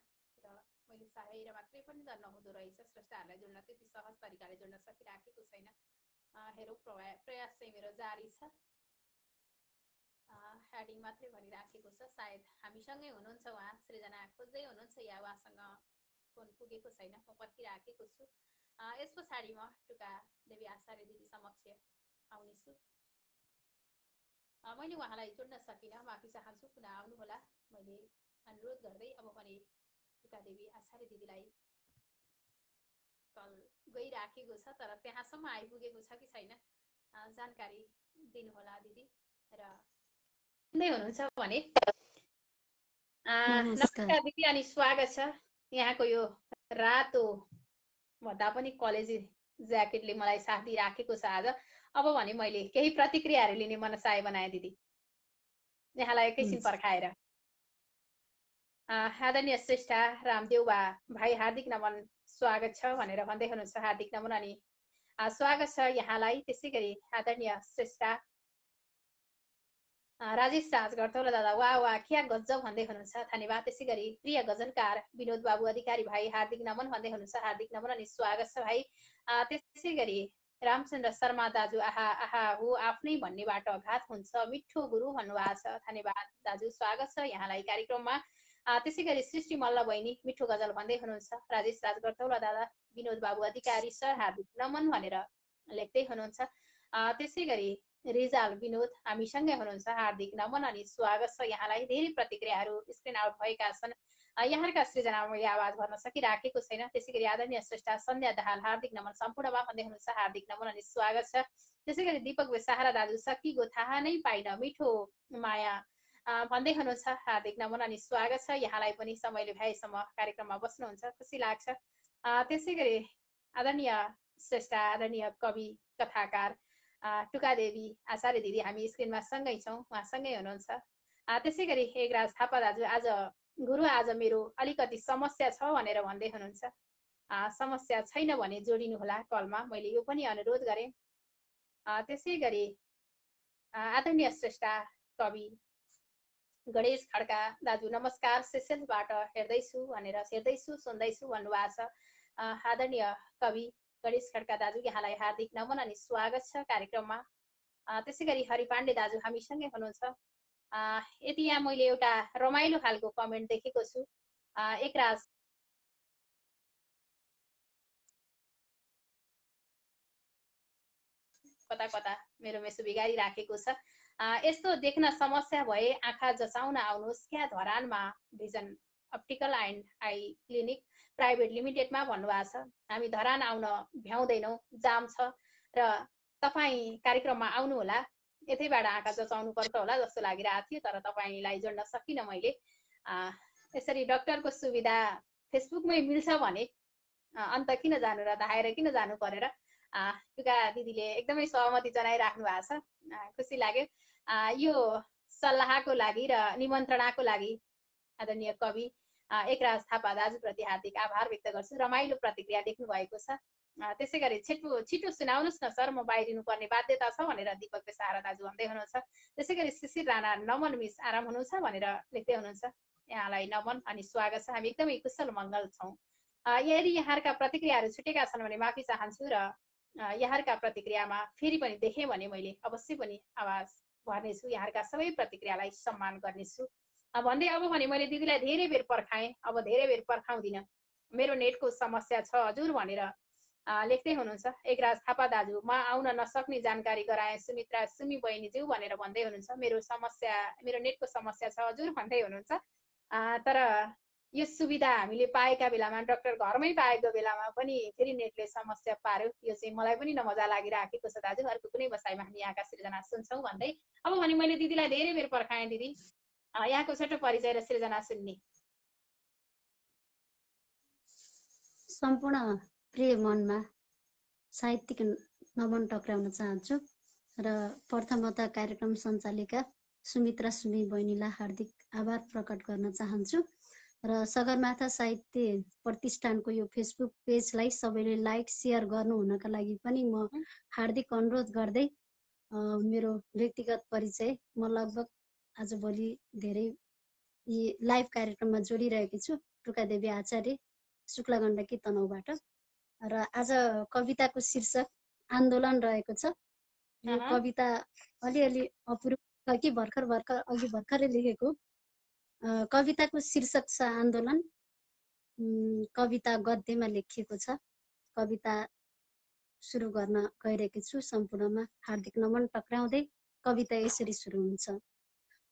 र मैले चाहेर मात्रै पनि त नहुँदो रहेछ, श्रेष्ठहरूलाई जोड्न त्यति सहज तरिकाले जोड्न सकिराखेको छैन। हेरौँ, प्रयास चाहिँ मेरो जारी छ। हेडिङ मात्रै भनिराखेको छ, सायद हामीसँगै हुनुहुन्छ उहाँ, सृजना खोज्दै हुनुहुन्छ या उहाँसँग फोन पुगेको छैन, म पर्खिराखेको छु। यस पछाडि म टुका देवी आचार्य दिदी समक्ष आउनेछु। मैले उहाँलाई जोड्न सकिनँ, माफी चाहन्छु, पुनः आउनुहोला मैले अनुरोध गर्दै। अब भने टुका देवी आचार्य दिदीलाई कल गइराखेको छ, तर त्यहाँसम्म आइपुगेको छ कि छैन जानकारी दिनुहोला दिदी। र हुनुहुन्छ भने नमस्कार दिदी अनि स्वागत छ। यहाँको यो रातो भन्दा पनि कलेजी ज्याकेटले मलाई साथ दिइराखेको छ आज। अब भने मैले केही प्रतिक्रियाहरू लिने मनसाय बनाएँ दिदी, यहाँलाई एकैछिन पर्खाएर। आदरणीय श्रेष्ठ रामदेव भाइ हार्दिक नमन, स्वागत छ भनेर भन्दै हुनुहुन्छ, हार्दिक नमन अनि स्वागत छ यहाँलाई। त्यसै गरी आदरणीय श्रेष्ठ राजेश राज गर्थौला दादा, वाह वाह क्या गजब भन्दै हुनुहुन्छ, धन्यवाद। त्यसै गरी प्रिय गजलकार विनोद बाबु अधिकारी भाइ हार्दिक नमन भन्दै हुनुहुन्छ, हार्दिक नमन अनि स्वागत छ भाइ। त्यसै गरी रामचन्द्र शर्मा दाजु, आहा आहा हो आफ्नै भन्नेबाट घात हुन्छ, मिठो गुरु भन्नुभएको छ, धन्यवाद दाजु, स्वागत छ यहाँलाई कार्यक्रममा। त्यसै गरी सृष्टि मल्ल बहिनी मिठो गजल भन्दै हुनुहुन्छ, राजेश राज गर्थौला दादा, विनोद बाबु अधिकारी सर हार्दिक नमन भनेर लेख्दै हुनुहुन्छ। त्यसै गरी रिजाल विनोद हामीसँगै हुनुहुन्छ, हार्दिक नमन अनि स्वागत छ यहाँलाई। धेरै प्रतिक्रियाहरू स्क्रिन आउट भएका छन्, यहाँका सृजना मैले आवाज भर्न सकिराखेको छैन। त्यसै गरी आदरणीय श्रेष्ठा सन्ध्या दाहाल हार्दिक नमन सम्पूर्णमा भन्दै हुनुहुन्छ हार्दिक नमन अनि स्वागत छ। त्यसै गरी दिपक बेसाहारा दाजु सकिगो थाहा नै पाइन मिठो माया भन्दै हुनुहुन्छ हार्दिक नमन अनि स्वागत छ। यहाँलाई पनि समयले भ्याएसम्म कार्यक्रममा बस्नुहुन्छ खुसी लाग्छ। त्यसै गरी आदरणीय श्रेष्ठा आदरणीय कवि कथाकार टुकादेवी आचार्य दिदी हामी स्क्रिनमा सँगै छौँ, उहाँसँगै हुनुहुन्छ। त्यसै गरी एकराज थापा दाजु आज मेरो अलिकति समस्या छ भनेर भन्दै हुनुहुन्छ। समस्या छैन भने जोडिनु होला कलमा, मैले यो पनि अनुरोध गरेँ। त्यसै गरी आदरणीय श्रेष्ठा कवि गणेश खड्का दाजु नमस्कार, सेसेल्सबाट हेर्दैछु सुन्दैछु भन्नुभएको छ। आदरणीय कवि गणेश खड्का दाजु यहाँलाई हार्दिक नमन अनि स्वागत छ कार्यक्रममा। त्यसै गरी हरि पाण्डे दाजु हामीसँगै हुनुहुन्छ। यति यहाँ मैले एउटा रमाइलो खालको कमेन्ट देखेको छु। एकराज कता कता मेरो मेसो बिगारी राखेको छ। यस्तो देख्न समस्या भए आँखा जचाउन आउनुहोस् क्या धरानमा vision optical and eye clinic private लिमिटेडमा भन्नुभएको छ। हामी धरान आउन भ्याउँदैनौँ, जाम छ र तपाईँ कार्यक्रममा आउनु होला, यतैबाट आँखा जचाउनु पर्छ होला जस्तो लागिरहेको थियो, तर तपाईँलाई जोड्न सकिनँ मैले। यसरी डाक्टरको सुविधा फेसबुकमै मिल्छ भने अन्त किन जानु र धाएर किन जानु परेर टुका दिदीले एकदमै सहमति जनाइराख्नु भएको छ, खुसी लाग्यो। यो सल्लाहको लागि र निमन्त्रणाको लागि आदरणीय कवि एकराज थापा दाजुप्रति हार्दिक आभार व्यक्त गर्छु। रमाइलो प्रतिक्रिया देख्नु भएको छ। त्यसै गरी छिटो सुनाउनुहोस् न सर, म बाहिरिनु पर्ने बाध्यता छ भनेर दिपक बेसाहारा दाजु भन्दै हुनुहुन्छ। त्यसै गरी शिशिर राणा नमन मिस आराम हुनुहुन्छ भनेर लेख्दै हुनुहुन्छ। यहाँलाई नमन अनि स्वागत छ, हामी एकदमै कुशल मङ्गल छौँ। यदि यहाँका प्रतिक्रियाहरू छुटेका छन् भने माफी चाहन्छु र यहाँका प्रतिक्रियामा फेरि पनि देखेँ भने मैले अवश्य पनि आवाज भर्नेछु, यहाँका सबै प्रतिक्रियालाई सम्मान गर्नेछु भन्दै अब भने मैले दिदीलाई धेरै बेर पर्खाएँ, अब धेरै बेर पर्खाउँदिनँ, मेरो नेटको समस्या छ हजुर भनेर लेख्दै हुनुहुन्छ। एकराज थापा दाजु म आउन नसक्ने जानकारी गराएँ सुमित्रा सुमी बहिनीज्यू भनेर भन्दै हुनुहुन्छ। मेरो नेटको समस्या छ हजुर भन्दै हुनुहुन्छ। तर यो सुविधा हामीले पाएका बेलामा, डाक्टर घरमै पाएको बेलामा पनि फेरि नेटले समस्या पार्यो, यो चाहिँ मलाई पनि नमजा लागिराखेको छ दाजु। अर्को कुनै बसाइमा हामी यहाँका सृजना सुन्छौँ भन्दै अब भने मैले दिदीलाई धेरै बेर पर्खाएँ। दिदी यहाँको छोटो परिचय र सृजना सुन्ने। सम्पूर्ण प्रिय मनमा साहित्यिक नमन टक्राउन चाहन्छु र प्रथमतः कार्यक्रम सञ्चालिका सुमित्रा सुमी बहिनीलाई हार्दिक आभार प्रकट गर्न चाहन्छु र सगरमाथा साहित्य प्रतिष्ठानको यो फेसबुक पेजलाई सबैले लाइक सेयर गर्नु हुनका लागि पनि म हार्दिक अनुरोध गर्दै मेरो व्यक्तिगत परिचय, म लगभग आजभोलि धेरै यी लाइभ कार्यक्रममा जोडिरहेकी छु। टुकादेवी आचार्य शुक्ला गण्डकी तनहुबाट र आज कविताको शीर्षक आन्दोलन रहेको छ। यो कविता अलिअलि अपूर्व कि भर्खरै लेखेको। कविताको शीर्षक छ आन्दोलन। कविता गद्यमा लेखिएको छ। कविता सुरु गर्न गइरहेकी छु। सम्पूर्णमा हार्दिक नमन टक्राउँदै कविता यसरी सुरु हुन्छ।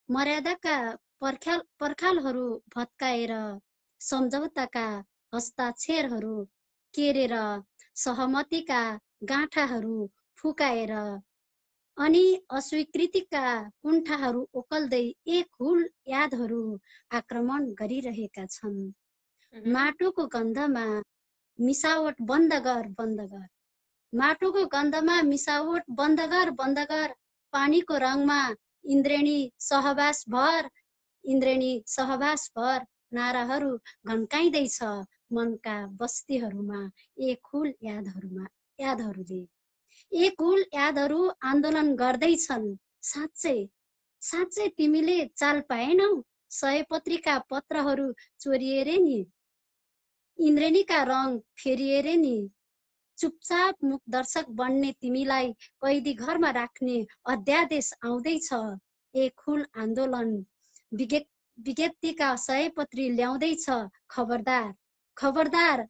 मर्यादाका पर्खालहरू भत्काएर सम्झौताका हस्ताक्षरहरू केरेर सहमतिका गाँठाहरू फुकाएर अनि अस्वीकृतिका कुण्ठाहरू ओकल्दै एक हुल यादहरू आक्रमण गरिरहेका छन्। माटोको गन्धमा मिसावट बन्द गर, माटोको गन्धमा मिसावट बन्द गर, पानीको रङमा इन्द्रेणी सहवास भर नाराहरू घन्काइँदैछ मनका बस्तीहरूमा एक हुल यादहरू आन्दोलन गर्दैछन्। साँच्चै तिमीले चाल पाएनौ, सयपत्रीका पत्रहरू चोरिएर नि, इन्द्रेणीका रङ फेरिएर नि, चुपचाप मुख दर्शक बन्ने तिमीलाई कैदी घरमा राख्ने अध्यादेश आउँदैछ। एक हुल आन्दोलन विज्ञप्तिका सयपत्री ल्याउँदैछ। खबरदार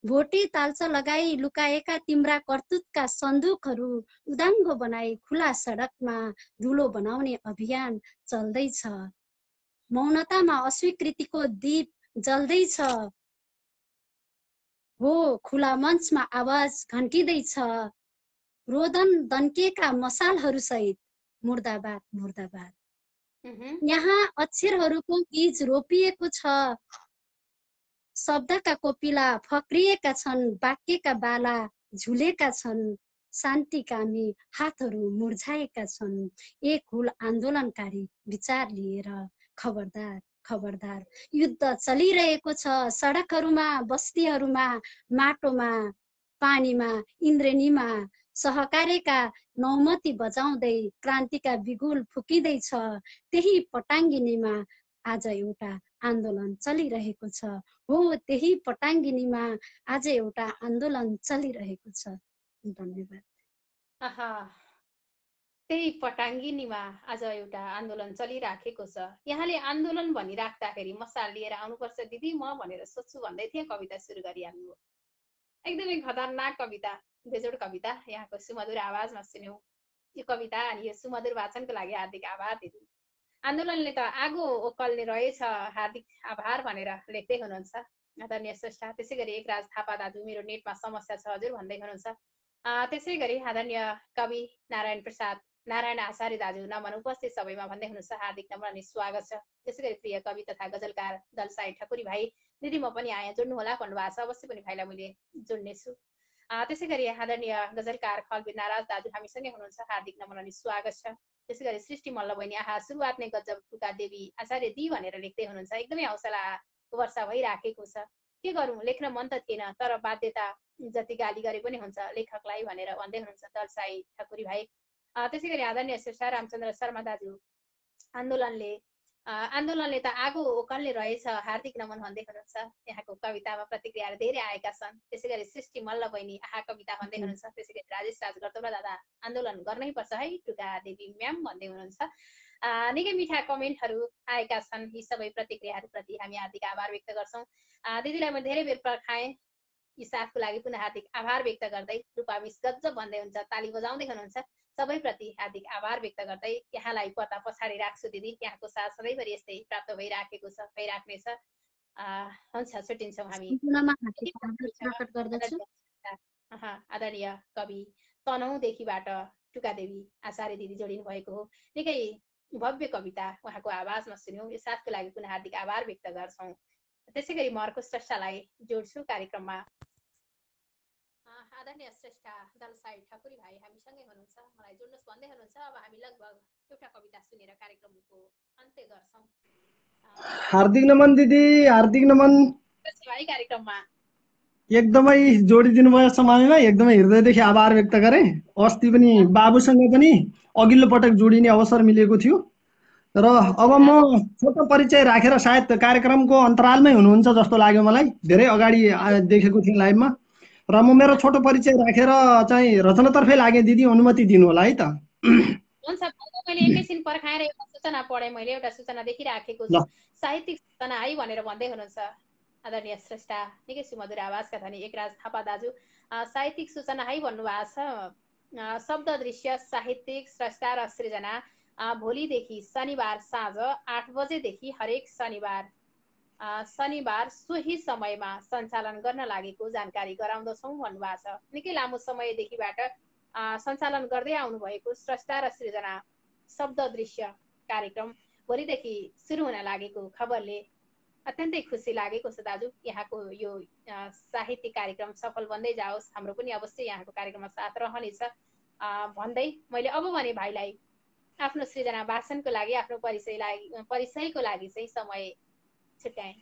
भोटे ताल्चा लगाई लुकाएका तिम्रा कर्तुतका सन्दुकहरू उदाङ्गो बनाई खुला सडकमा धुलो बनाउने अभियान चल्दैछ। मौनतामा अस्वीकृतिको दीप जल्दैछ हो खुला मञ्चमा आवाज घन्टिँदैछ रोदन दन्केका मसालहरू सहित मुर्दाबाद मुर्दाबाद यहाँ अक्षरहरूको बीज रोपिएको छ शब्दका कोपिला फक्रिएका छन् वाक्यका बाला झुलेका छन् शान्तिकामी हातहरू मुर्झाएका छन् एक हुल आन्दोलनकारी विचार लिएर खबरदार खबरदार युद्ध चलिरहेको छ सडकहरूमा बस्तीहरूमा माटोमा पानीमा इन्द्रेणीमा सहकार्यका नौमती बजाउँदै क्रान्तिका बिगुल फुकिँदैछ त्यही पटाङ्गिनीमा आज एउटा आन्दोलन चलिरहेको छ हो त्यही पटाङ्गिनीमा आज एउटा आन्दोलन चलिरहेको छ धन्यवाद त्यही पटाङ्गिनीमा आज एउटा आन्दोलन चलिराखेको छ यहाँले आन्दोलन भनिराख्दाखेरि मसाल लिएर आउनुपर्छ दिदी म भनेर सोच्छु भन्दै थिएँ कविता सुरु गरिहाल्नु एकदमै खतरनाक कविता बेजोड कविता यहाँको सुमधुर आवाजमा सुन्यौं यो कविता अनि यो सुमधुर वाचनको लागि हार्दिक आभार दिदी आन्दोलनले त आगो ओकल्ने रहेछ हार्दिक आभार भनेर लेख्दै हुनुहुन्छ आदरणीय श्रेष्ठ त्यसै गरी एकराज थापा दाजु मेरो नेटमा समस्या छ हजुर भन्दै हुनुहुन्छ त्यसै गरी आदरणीय कवि नारायण प्रसाद नारायण आचार्य दाजु नमन उपस्थित सबैमा भन्दै हुनुहुन्छ हार्दिक नम्र अनि स्वागत छ त्यसै गरी प्रिय कवि तथा गजलकार दलसाई ठकुरी भाइ दिदी म पनि आएँ जोड्नु होला भन्नुभएको छ अवश्य पनि भाइलाई मैले जोड्नेछु त्यसै गरी आदरणीय गजलकार खलबीर नाराज दाजु हामीसँगै हुनुहुन्छ हार्दिक नम्र अनि स्वागत छ त्यसै गरी सृष्टि मल्ल बहिनी आहा सुरुवात नै गजब टुका देवी आचार्य दी भनेर लेख्दै हुनुहुन्छ एकदमै हौसलाको वर्षा भइराखेको छ के गरौँ लेख्न मन त थिएन तर बाध्यता जति गाली गरे पनि हुन्छ लेखकलाई भनेर भन्दै हुनुहुन्छ दलसाई ठकुरी भाइ त्यसै गरी आदरणीय श्रेष्ठ रामचन्द्र शर्मा दाजु आन्दोलनले त आगो ओकल्ने रहेछ हार्दिक नमन भन्दै हुनुहुन्छ यहाँको कवितामा प्रतिक्रियाहरू धेरै आएका छन् त्यसै गरी सृष्टि मल्ल बहिनी आहा कविता भन्दै हुनुहुन्छ त्यसै गरी राजेश राज गौतम दादा आन्दोलन गर्नै पर्छ है टुका देवी म्याम भन्दै हुनुहुन्छ निकै मिठा कमेन्टहरू आएका छन् यी सबै प्रतिक्रियाहरूप्रति हामी हार्दिक आभार व्यक्त गर्छौँ दिदीलाई म धेरै बेर पर्खाएँ यी साथको लागि पुनः हार्दिक आभार व्यक्त गर्दै रूपा मिस गजब भन्दै हुन्छ ताली बजाउँदै हुनुहुन्छ सबैप्रति हार्दिक आभार व्यक्त गर्दै यहाँलाई पर्दा पछाडि राख्छु दिदी यहाँको साथ सधैँभरि यस्तै प्राप्त भइराखेको छ भइराख्नेछ हुन्छ छुट्टिन्छौँ हामी आदरणीय कवि तनहुँदेखिबाट टुकादेवी आचार्य दिदी जोडिनु भएको हो निकै भव्य कविता उहाँको आवाजमा सुन्यौँ यो साथको लागि पुनः हार्दिक आभार व्यक्त गर्छौँ त्यसै गरी म अर्को श्रेष्ठलाई जोड्छु कार्यक्रममा आदरणीय श्रेष्ठ दलसाई ठकुरी भाइ हामीसँगै हुनुहुन्छ मलाई जोड्नुहोस् भन्दै हुनुहुन्छ अब हामी लगभग एउटा कविता सुनेर कार्यक्रमको अन्त्य गर्छौँ हार्दिक नमन दिदी हार्दिक नमन भाइ कार्यक्रममा एकदमै जोडिदिनु भयो समयमा एकदमै हृदयदेखि आभार व्यक्त गरे अस्ति पनि बाबुसँग पनि अघिल्लो पटक जोडिने अवसर मिलेको थियो र अब म छोटो परिचय राखेर सायद कार्यक्रमको अन्तरालमै हुनुहुन्छ जस्तो लाग्यो मलाई धेरै अगाडि देखेको थिएँ लाइभमा र म मेरो छोटो परिचय राखेर चाहिँ रचनातर्फै लागे दिदी अनुमति दिनु होला है त हुन्छ मैले एकैछिन पर्खाएर एउटा सूचना पढेँ मैले एउटा सूचना देखिराखेको छु साहित्यिक सूचना है भनेर भन्दै हुनुहुन्छ आदरणीय श्रेष्ठ निकै सुमधुर आवाजका धनी एकराज थापा दाजु साहित्यिक सूचना है भन्नुभएको छ शब्द दृश्य साहित्यिक स्रष्टा र सृजना भोलिदेखि शनिबार साँझ 8 बजेदेखि हरेक शनिबार सोही समयमा सञ्चालन गर्न लागेको जानकारी गराउँदछौँ भन्नुभएको छ निकै लामो समयदेखिबाट सञ्चालन गर्दै आउनु भएको स्रष्टा र सृजना शब्द दृश्य कार्यक्रम भोलिदेखि सुरु हुन लागेको खबरले अत्यन्तै खुसी लागेको छ दाजु यहाँको यो साहित्यिक कार्यक्रम सफल बन्दै जाओस् हाम्रो पनि अवश्य यहाँको कार्यक्रममा साथ रहनेछ भन्दै मैले अब भने भाइलाई आफ्नो सृजना वाचनको लागि आफ्नो परिचयको लागि चाहिँ समय छुट्याएँ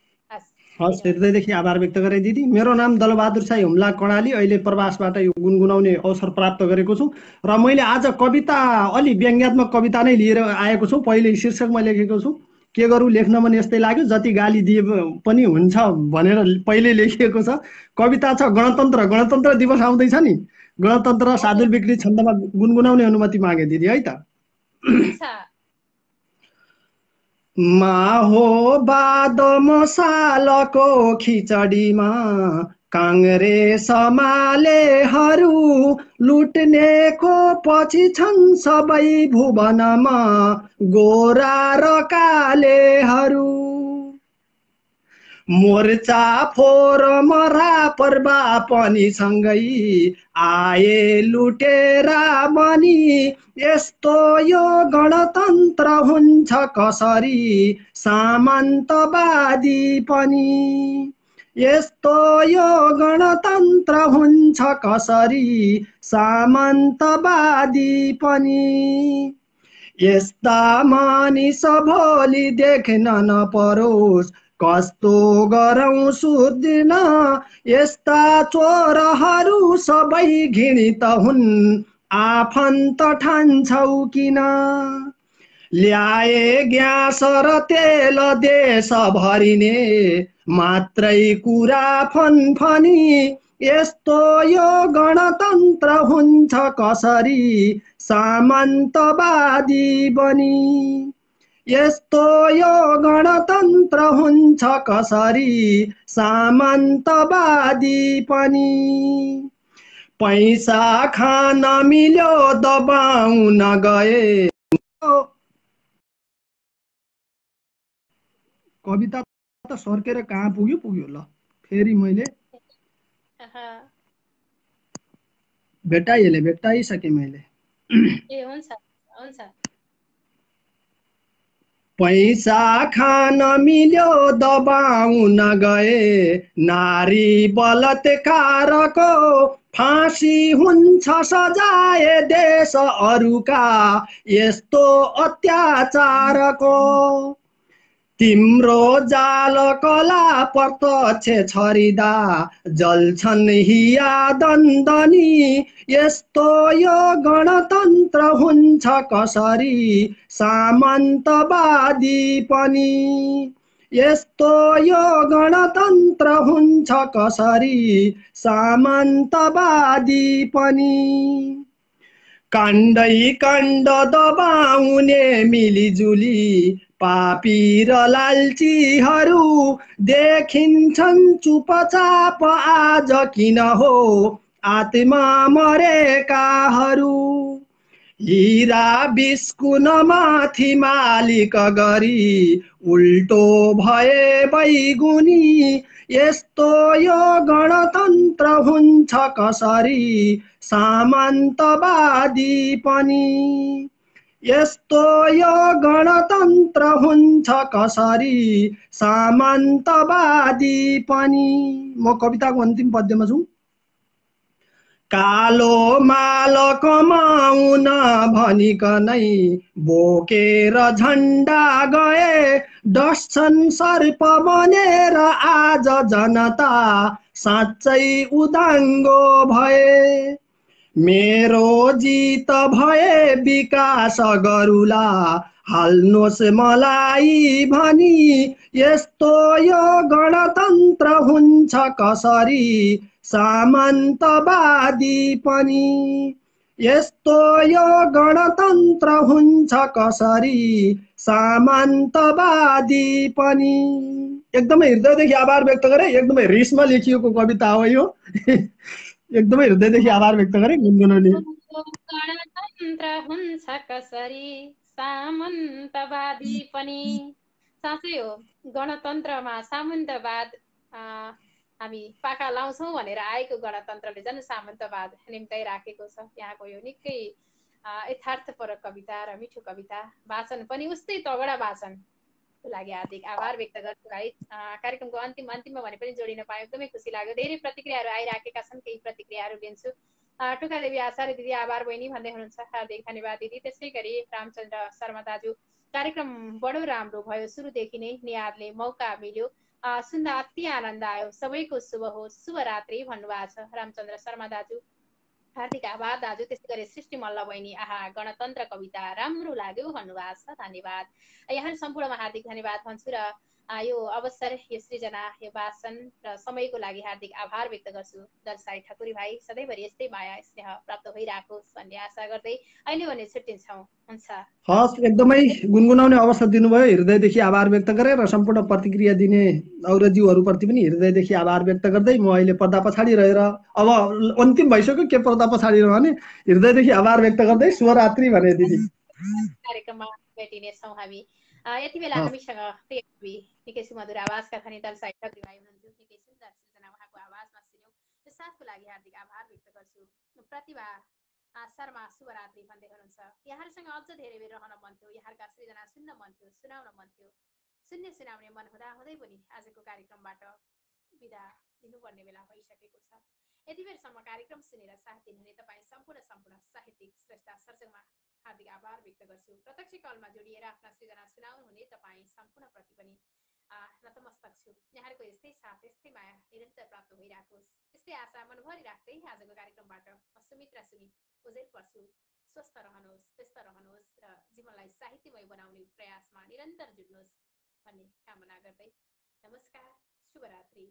हस् हृदयदेखि आभार व्यक्त गरे दिदी मेरो नाम दलबहादुर साई हुम्ला कर्णाली अहिले प्रवासबाट यो गुनगुनाउने अवसर प्राप्त गरेको छु र मैले आज कविता अलि व्यङ्ग्यात्मक कविता नै लिएर आएको छु पहिले शीर्षकमा लेखेको छु के गरौँ लेख्न पनि यस्तै लाग्यो जति गाली दिए पनि हुन्छ भनेर पहिले लेखिएको छ कविता छ गणतन्त्र दिवस आउँदैछ नि गणतन्त्र सादुल बिक्री छन्दमा गुनगुनाउने अनुमति मागे दिदी है त माओवाद मसालको खिचडीमा काङ्ग्रेसमालेहरू लुट्नेको पछि छन् सबै भुवनमा गोरा र कालेहरू मोर्चा फोरम रापरबा पनि सँगै आए लुटेरा बनी यस्तो यो गणतन्त्र हुन्छ कसरी सामन्तवादी पनि यस्तो यो गणतन्त्र हुन्छ कसरी सामन्तवादी पनि यस्ता मानिस भोलि देख्न नपरोस् कस्तो गरौँ सुत्दिन यस्ता चोरहरू सबै घृणित हुन् आफन्त ठान्छौ किन ल्याए ग्यास र तेल देश भरिने मात्रै कुरा फनफनी यस्तो यो गणतन्त्र हुन्छ कसरी सामन्तवादी बनी यस्तो यो गणतन्त्र हुन्छ कसरी सामन्तवादी पनि पैसा खान मिल्यो दबाउन गए कविता त सर्केर कहाँ पुग्यो ल फेरि मैले भेटाइसके मैले ए हुन्छ पैसा खान मिल्यो दबाउन गए नारी बलात्कारको फाँसी हुन्छ सजाय देश अरूका यस्तो अत्याचारको तिम्रो जाल कला प्रत्यक्ष छरिदा जल्छन् हिया दन्दनी यस्तो यो गणतन्त्र हुन्छ कसरी सामन्तवादी पनि यस्तो यो गणतन्त्र हुन्छ कसरी सामन्तवादी पनि काण्डै काण्ड दबाउने मिलिजुली पापी र लालचीहरू देखिन्छन् चुपचाप आज किन हो आत्मा मरेकाहरू हीरा बिस्कुन माथि मालिक गरी उल्टो भए बैगुनी यस्तो यो गणतन्त्र हुन्छ कसरी सामन्तवादी पनि यस्तो यो गणतन्त्र हुन्छ कसरी सामन्तवादी पनि म कविताको अन्तिम पद्यमा छु कालो माल कमाउन भनिकनै बोकेर झण्डा गए डस्छन् सर्प बनेर आज जनता साँच्चै उदाङ्गो भए मेरो जित भए विकास गरुला हाल्नुहोस् मलाई भनी यस्तो यो गणतन्त्र हुन्छ कसरी सामन्तवादी पनि यस्तो यो गणतन्त्र हुन्छ कसरी सामन्तवादी पनि एकदमै हृदयदेखि आभार व्यक्त गरे एकदमै रिसमा लेखिएको कविता हो यो एकदमै हृदयदेखि आभार व्यक्त गरे गुनगुनाउने गणतन्त्र हुन्छ कसरी सामन्तवादी पनि साँच्चै हो गणतन्त्रमा सामन्तवाद हामी पाखा लाउँछौँ भनेर आएको गणतन्त्रले झन् सामन्तवाद निम्ताइ राखेको छ। यहाँको यो निकै यथार्थपरक कविता र मिठो कविता वाचन पनि उस्तै तगडा वाचन लागि हार्दिक आभार व्यक्त गर्छु भाइ। कार्यक्रमको अन्तिममा भने पनि जोडिन पाएँ एकदमै खुसी लाग्यो। धेरै प्रतिक्रियाहरू आइराखेका छन्, केही प्रतिक्रियाहरू लिन्छु। टुका देवी आचार्य दिदी आभार बहिनी भन्दै हुनुहुन्छ, हार्दिक धन्यवाद दिदी। त्यसै गरी रामचन्द्र शर्मा दाजु कार्यक्रम बडो राम्रो भयो, सुरुदेखि नै निहारले मौका मिल्यो, सुन्दा अति आनन्द आयो, सबैको शुभ होस्, शुभरात्रि भन्नुभएको छ रामचन्द्र शर्मा दाजु, हार्दिक आभार दाजु। त्यसै गरी सृष्टि मल्ल बहिनी आहा गणतन्त्र कविता राम्रो लाग्यो भन्नुभएको छ, धन्यवाद। यहाँ सम्पूर्णमा हार्दिक धन्यवाद भन्छु र यो अवसर, यो सृजना, यो वाचन र समयको लागि हार्दिक आभार व्यक्त गर्छु। दलसाई ठकुरी भाइ सधैँभरि यस्तै माया स्नेह प्राप्त भइराखोस् भन्ने आशा गर्दै अहिले भने छुट्टिन्छौँ। हुन्छ, हस्, एकदमै गुनगुनाउने अवसर दिनुभयो, हृदयदेखि आभार व्यक्त गरे र सम्पूर्ण प्रतिक्रिया दिने औरजीवहरूप्रति पनि हृदयदेखि आभार व्यक्त गर्दै म अहिले पर्दा पछाडि रहेर अब अन्तिम भइसक्यो, के पर्दा पछाडि रहने, हृदयदेखि आभार व्यक्त गर्दै शुभरात्रि भने दिदी। कार्यक्रममा भेटिनेछौँ हामी। यति बेला हामीसँग प्रिय कवि निकै सुमधुर आवाजका खनिताल साहित्यक रिवाई हुनुहुन्थ्यो। निकै सुन्दर सृजना उहाँको आवाजमा सुन्यौँ। यो साथको लागि हार्दिक आभार व्यक्त गर्छु। प्रतिभा शर्मा शुभरात्रि भन्दै हुनुहुन्छ। यहाँहरूसँग अझ धेरै बेर रहन मन थियो, यहाँहरूका सृजना सुन्न मन थियो, सुनाउन मन थियो। सुनाउने मन हुँदा हुँदै पनि आजको कार्यक्रमबाट बिदा दिनुपर्ने बेला भइसकेको छ। यति बेरसम्म कार्यक्रम सुनेर साथ दिनुहुने तपाईँ सम्पूर्ण साहित्यिक श्रेष्ठा सर्जकमा हार्दिक आभार व्यक्त गर्छु। प्रत्यक्ष कलमा जोडिएर आफ्ना सृजना सुनाउनुहुने तपाईँ सम्पूर्णप्रति पनि नतमस्तक छु। यहाँहरूको यस्तै साथ, यस्तै माया निरन्तर प्राप्त भइराखोस्, यस्तै आशा मनभरि राख्दै आजको कार्यक्रमबाट म सुमित्रा सुमी ओझेल पर्छु। स्वस्थ रहनुहोस्, व्यस्त रहनुहोस् र जीवनलाई साहित्यमय बनाउने प्रयासमा निरन्तर जुट्नुहोस् भन्ने कामना गर्दै नमस्कार, शुभरात्रि।